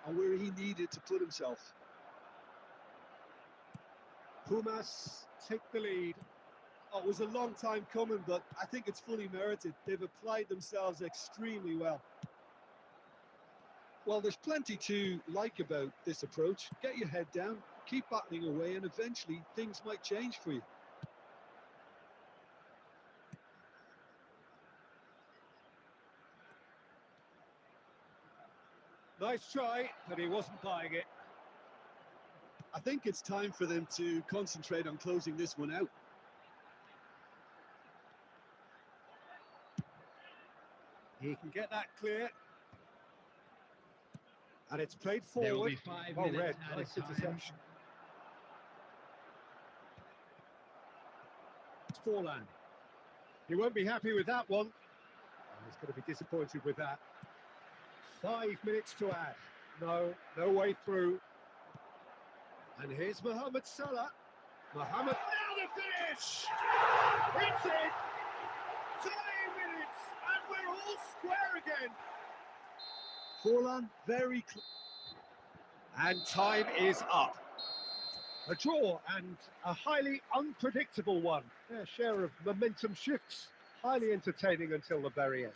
and where he needed to put himself. Pumas take the lead. Oh, it was a long time coming, but I think it's fully merited. They've applied themselves extremely well. Well, there's plenty to like about this approach. Get your head down, keep battling away, and eventually things might change for you. Nice try, but he wasn't buying it. I think it's time for them to concentrate on closing this one out. He can get that clear. And it's played There will forward. be 5 Well minutes read, at nice a time. interception. It's Forlan. He won't be happy with that one. He's going to be disappointed with that. 5 minutes to add. No way through. And here's Mohamed Salah. Mohamed, now the finish! It's it! 20 minutes, and we're all square again. Forlan, very close. And time is up. A draw, and a highly unpredictable one. Their share of momentum shifts. Highly entertaining until the very end.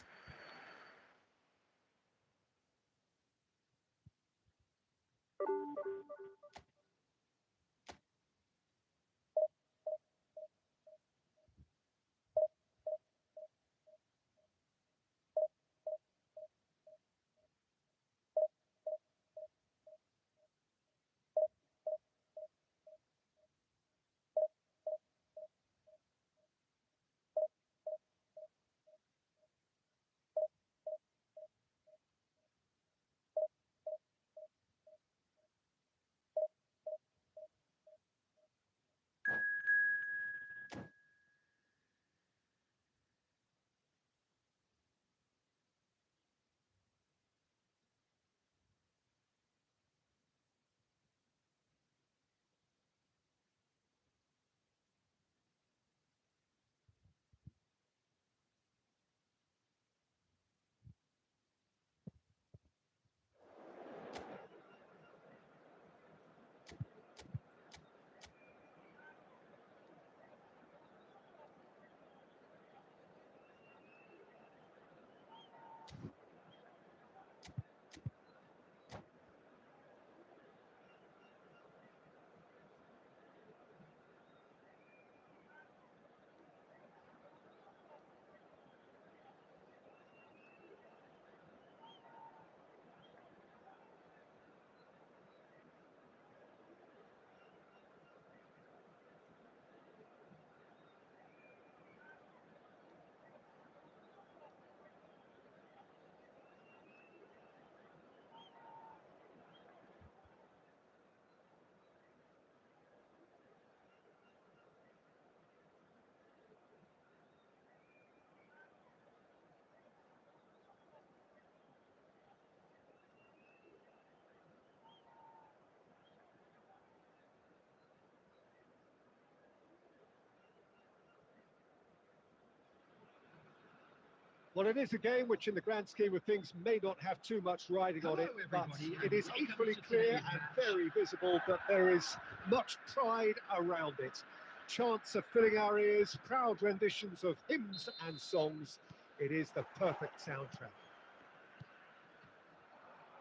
Well, it is a game which in the grand scheme of things may not have too much riding on it, but it is equally clear and very visible that there is much pride around it. Chants are filling our ears, proud renditions of hymns and songs. It is the perfect soundtrack.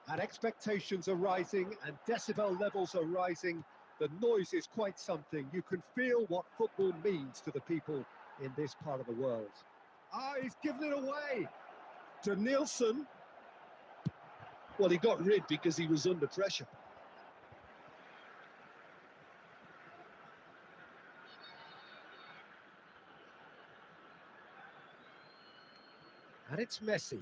And expectations are rising and decibel levels are rising. The noise is quite something. You can feel what football means to the people in this part of the world. Ah, he's given it away To Nielsen. Well, he got rid because he was under pressure. And it's Messi.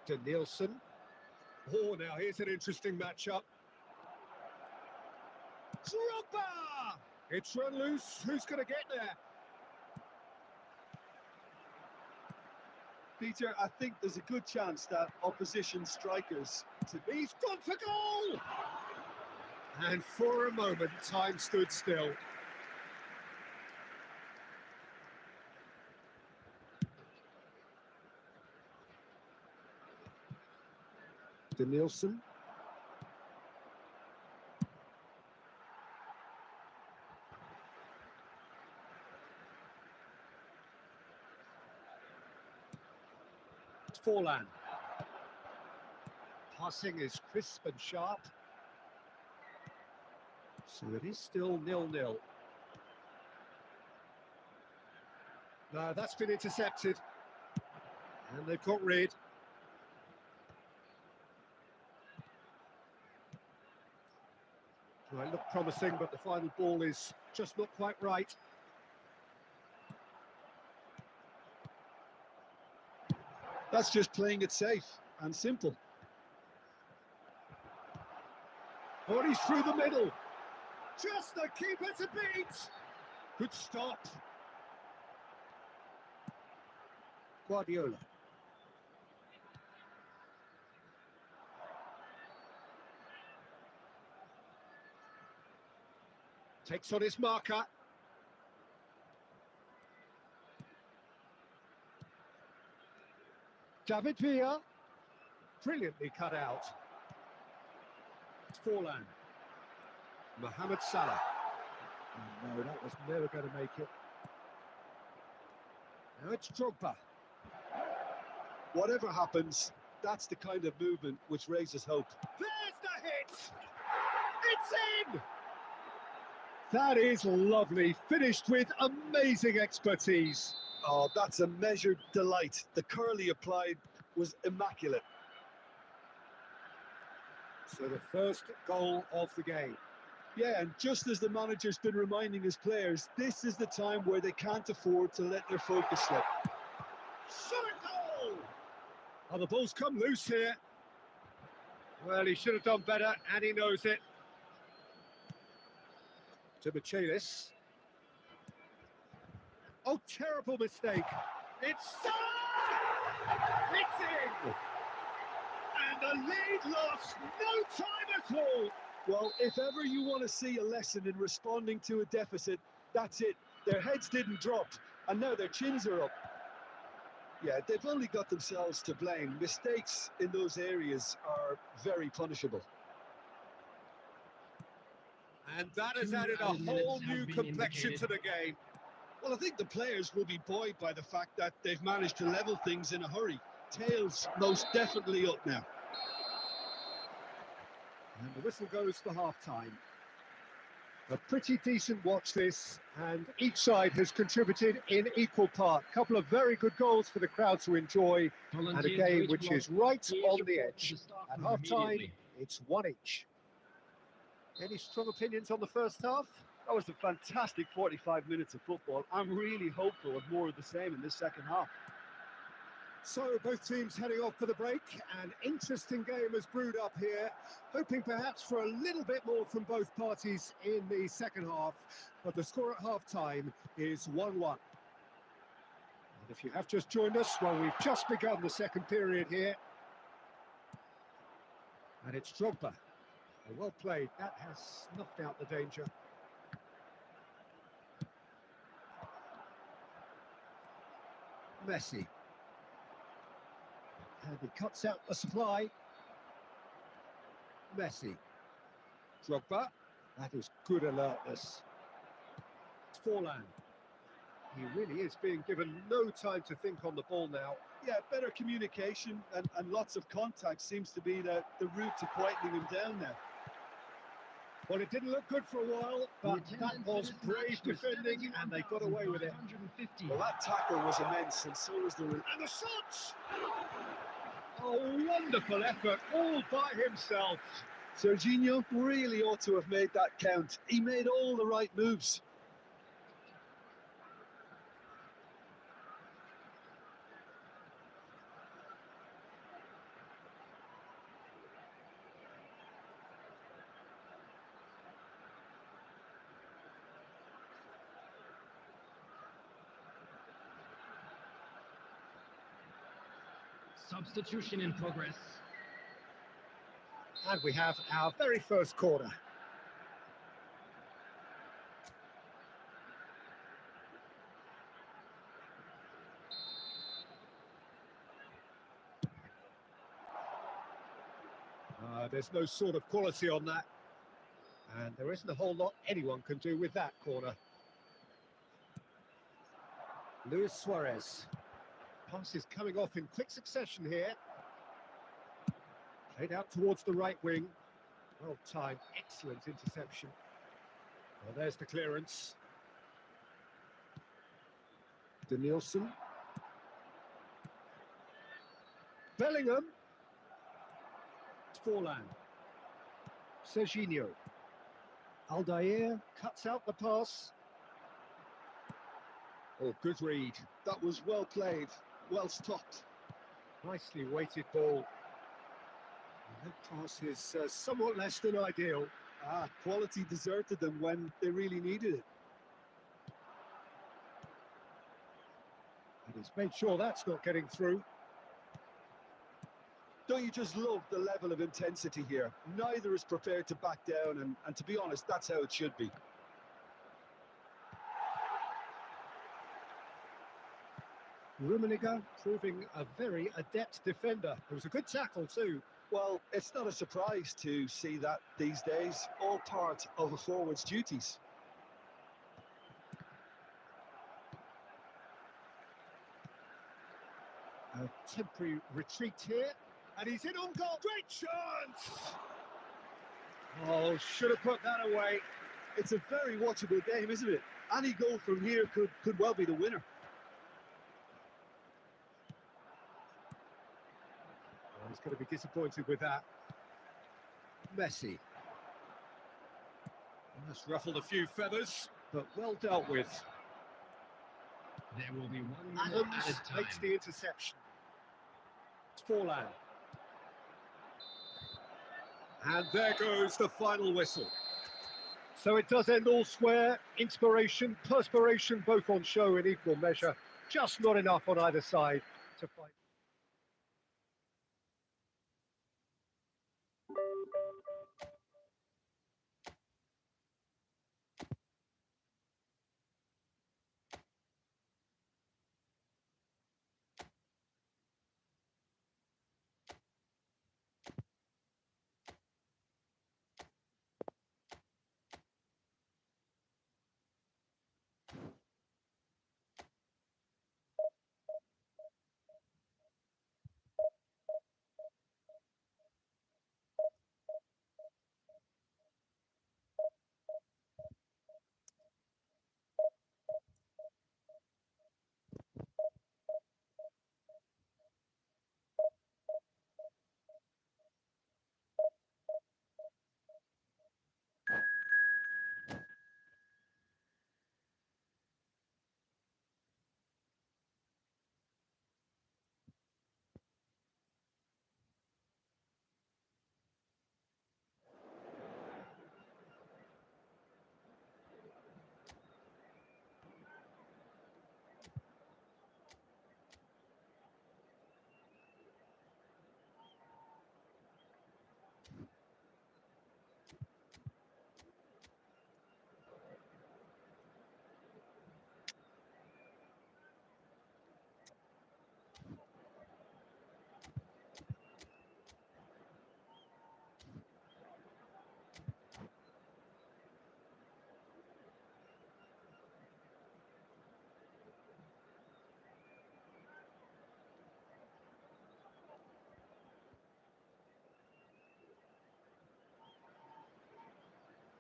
To Nielsen. Oh, now here's an interesting matchup. Drogba! It's run loose. Who's going to get there? Peter, I think there's a good chance that opposition strikers... He's gone for goal! And for a moment, time stood still. To Nielsen. Forlan. Passing is crisp and sharp. So it is still 0-0. No, that's been intercepted. And they've got rid. Well, it looked promising, but the final ball is just not quite right. That's just playing it safe and simple. Oh, he's through the middle. Just the keeper to beat. Good stop. Guardiola. Takes on his marker. David Villa. Brilliantly cut out. Forlan. Mohamed Salah. No, that was never going to make it. Now it's Drogba. Whatever happens, that's the kind of movement which raises hope. There's the hit! It's in! That is lovely, finished with amazing expertise. Oh, that's a measured delight. The curl he applied was immaculate. So the first goal of the game. Yeah, and just as the manager's been reminding his players, this is the time where they can't afford to let their focus slip. Shot a goal! Oh, the ball's come loose here. Well, he should have done better, and he knows it. To Michelis. Oh, terrible mistake. It's It's in! And the lead lost no time at all. Well, if ever you want to see a lesson in responding to a deficit, that's it. Their heads didn't drop, and now their chins are up. Yeah, they've only got themselves to blame. Mistakes in those areas are very punishable. And that has added a whole new complexion to the game. Well, I think the players will be buoyed by the fact that they've managed to level things in a hurry. Tails most definitely up now. And the whistle goes for half-time. A pretty decent watch this, and each side has contributed in equal part. A couple of very good goals for the crowd to enjoy, and a game which is right on the edge. At half-time, it's 1 each. Any strong opinions on the first half? That was a fantastic 45 minutes of football. I'm really hopeful of more of the same in this second half. So both teams heading off for the break. An interesting game has brewed up here, hoping perhaps for a little bit more from both parties in the second half, but the score at half-time is 1-1. And if you have just joined us, well, we've just begun the second period here. And it's Drogba. Well played, that has snuffed out the danger. Messi. And he cuts out the supply. Messi. Drogba. That is good alertness. Forlan. He really is being given no time to think on the ball now. Yeah, better communication and lots of contact seems to be the route to quietening him down now. Well, it didn't look good for a while, but that was brave defending, and they got away with it. Well, that tackle was immense, and so was the route. And the shots! Oh, wonderful effort, all by himself. Serginho really ought to have made that count. He made all the right moves. Substitution in progress. And we have our very first corner. There's no sort of quality on that. And there isn't a whole lot anyone can do with that corner. Luis Suarez. Pass is coming off in quick succession here. Played out towards the right wing. Well timed, excellent interception. Well, there's the clearance. Danielson. Bellingham. Forlan. Serginho. Aldair cuts out the pass. Oh, good read. That was well played, well stopped. Nicely weighted ball. And that pass is somewhat less than ideal. Quality deserted them when they really needed it. And he's made sure that's not getting through. Don't you just love the level of intensity here? Neither is prepared to back down, and to be honest, that's how it should be. Rummenigge proving a very adept defender. It was a good tackle too. Well, it's not a surprise to see that these days, all part of a forward's duties. A temporary retreat here, and he's in on goal. Great chance! Oh, should have put that away. It's a very watchable game, isn't it? Any goal from here could well be the winner. Oh, he's going to be disappointed with that. Messi. Almost ruffled a few feathers, but well dealt with. There will be 1 minute Adams at a makes time. the interception. Forlan. And there goes the final whistle. So it does end all square. Inspiration, perspiration, both on show in equal measure. Just not enough on either side to fight.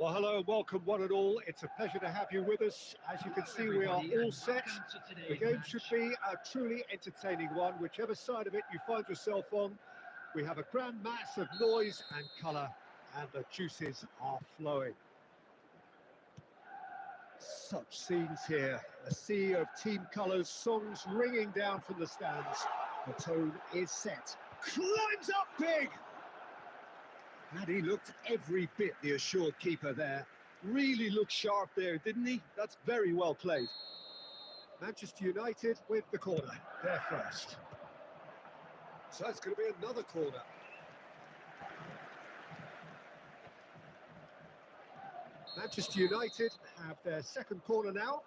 Well, hello and welcome one and all. It's a pleasure to have you with us. As you can see, we are all set. The game should be a truly entertaining one, whichever side of it you find yourself on. We have a grand mass of noise and colour, and the juices are flowing. Such scenes here, a sea of team colours, songs ringing down from the stands. The tone is set. Climbs up big! And he looked every bit the assured keeper there. Really looked sharp there, didn't he? That's very well played. Manchester United with the corner, they're first. So it's going to be another corner. Manchester United have their second corner now.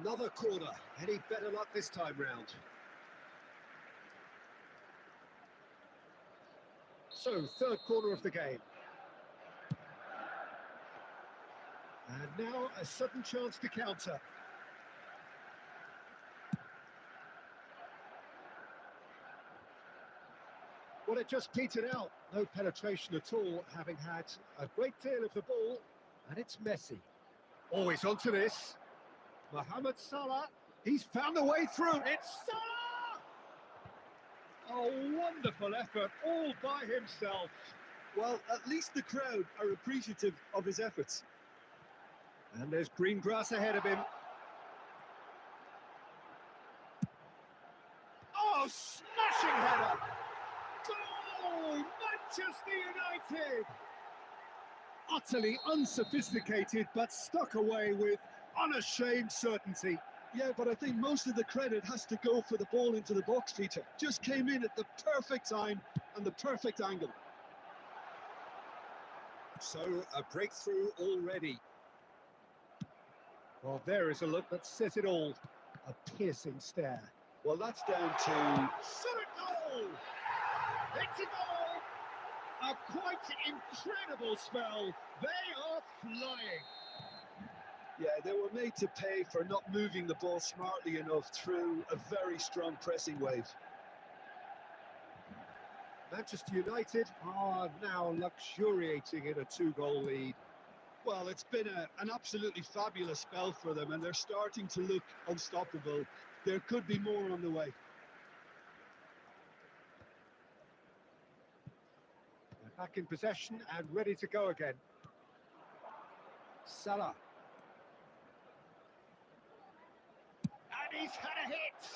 Another corner. Any better luck this time round? So, third corner of the game. And now a sudden chance to counter. Well, it just petered out. No penetration at all, having had a great deal of the ball. And it's Messi. Always onto this. Mohamed Salah, he's found a way through. It's Salah! A wonderful effort, all by himself. Well, at least the crowd are appreciative of his efforts. And there's green grass ahead of him. Oh, smashing header! Goal! Manchester United! Utterly unsophisticated, but stuck away with unashamed certainty. Yeah, but I think most of the credit has to go for the ball into the box, Peter. Just came in at the perfect time and the perfect angle. So, a breakthrough already. Well, there is a look that says it all. A piercing stare. Well, that's down to... Solid goal! It's a goal! A quite incredible spell. They are flying. Yeah, they were made to pay for not moving the ball smartly enough through a very strong pressing wave. Manchester United are now luxuriating in a two-goal lead. Well, it's been an absolutely fabulous spell for them, and they're starting to look unstoppable. There could be more on the way. They're back in possession and ready to go again. Salah. And he's had a hit!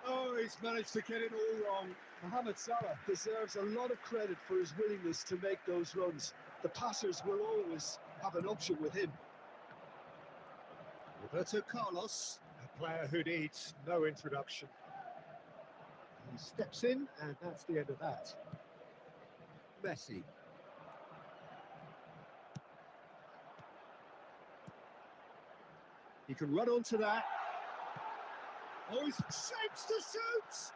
Oh, he's managed to get it all wrong. Mohamed Salah deserves a lot of credit for his willingness to make those runs. The passers will always have an option with him. Roberto Carlos, a player who needs no introduction. He steps in, and that's the end of that. Messi. He can run onto that. Oh, he's shapes to shoot!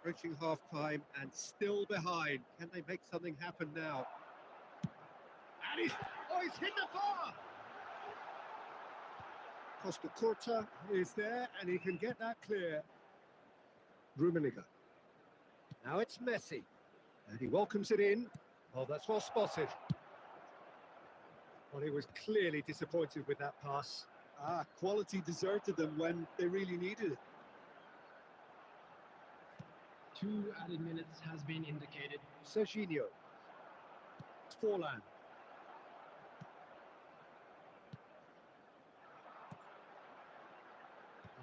Reaching half-time and still behind. Can they make something happen now? And he's hit the bar! Costa Curta is there, and he can get that clear. Rummenigge. Now it's Messi. And he welcomes it in. Oh, that's well spotted. Well, he was clearly disappointed with that pass. Quality deserted them when they really needed it. 2 added minutes has been indicated. Serginho. Forlan.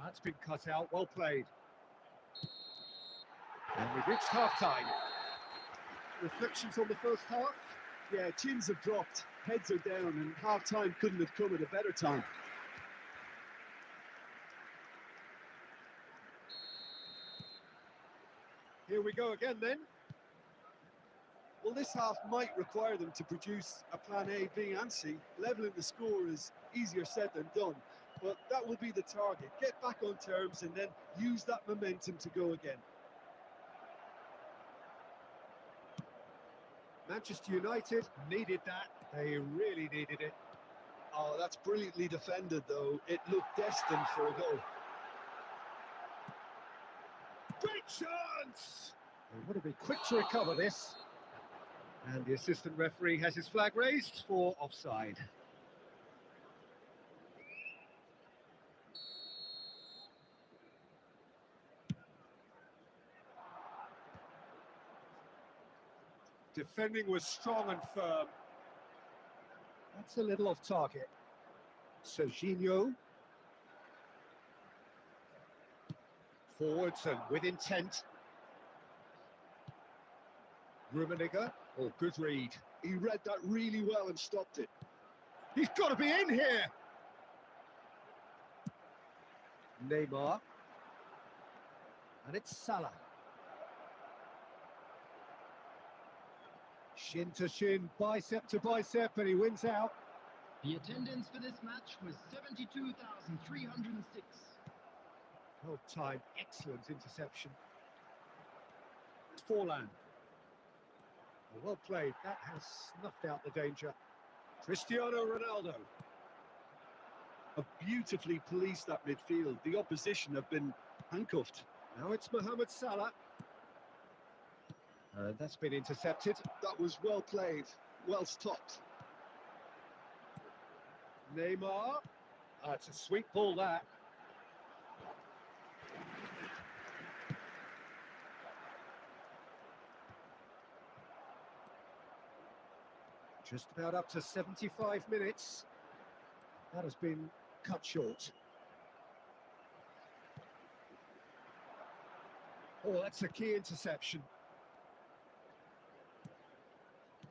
That's been cut out, well played. And we've reached half-time. Reflections on the first half? Yeah, chins have dropped, heads are down, and half-time couldn't have come at a better time. Here we go again then. Well, this half might require them to produce a plan A, B and C. Levelling the score is easier said than done, but that will be the target. Get back on terms and then use that momentum to go again. Manchester United needed that. They really needed it. Oh, that's brilliantly defended, though. It looked destined for a goal. Great chance! They would have been quick to recover this. And the assistant referee has his flag raised for offside. Defending was strong and firm. That's a little off target. Serginho. Forwards and with intent. Rummenigge. Oh, good read. He read that really well and stopped it. He's got to be in here! Neymar. And it's Salah. Shin to shin, bicep to bicep, and he wins out. The attendance for this match was 72,306. Well timed, excellent interception. Forlan. Well played, that has snuffed out the danger. Cristiano Ronaldo. Have beautifully policed that midfield. The opposition have been handcuffed. Now it's Mohamed Salah. That's been intercepted. That was well played, well stopped. Neymar. It's a sweet ball, that. Just about up to 75 minutes. That has been cut short. Oh, that's a key interception.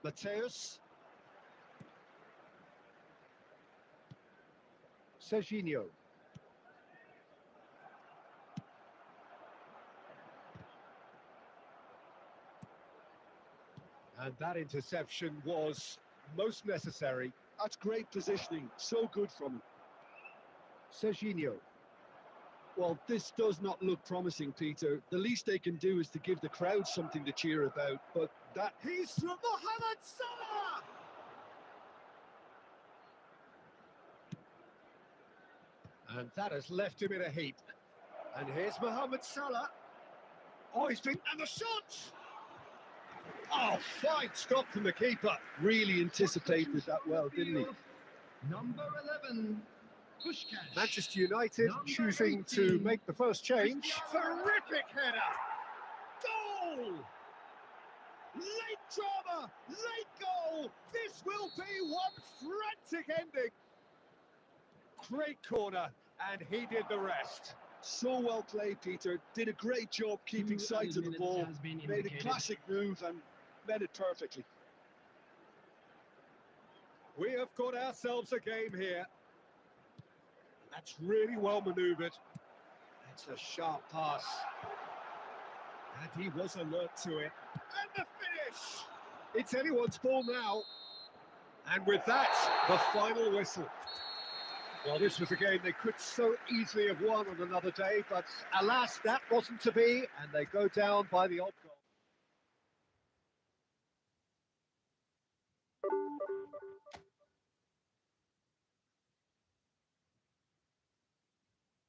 Mateus. Serginho. And that interception was most necessary. That's great positioning, so good from him. Serginho. Well, this does not look promising, Peter. The least they can do is to give the crowd something to cheer about, but that... He's from Mohamed Salah! And that has left him in a heap. And here's Mohamed Salah. Oh, he's been... And the shot! Oh, fine stop from the keeper. Really anticipated that well, didn't he? Number 11, Pushkash. Manchester United Number choosing 18, to make the first change. Cristiano Terrific header! Goal! Late drama, late goal! This will be one frantic ending. Great corner, and he did the rest. So well played, Peter. Did a great job keeping 2 sight of the minutes ball. has been Made a indicated. classic move and met it perfectly. We have got ourselves a game here. That's really well manoeuvred. It's a sharp pass. And he was alert to it. And the finish! It's anyone's ball now. And with that, the final whistle. Well, this was a game they could so easily have won on another day, but alas, that wasn't to be, and they go down by the odd goal.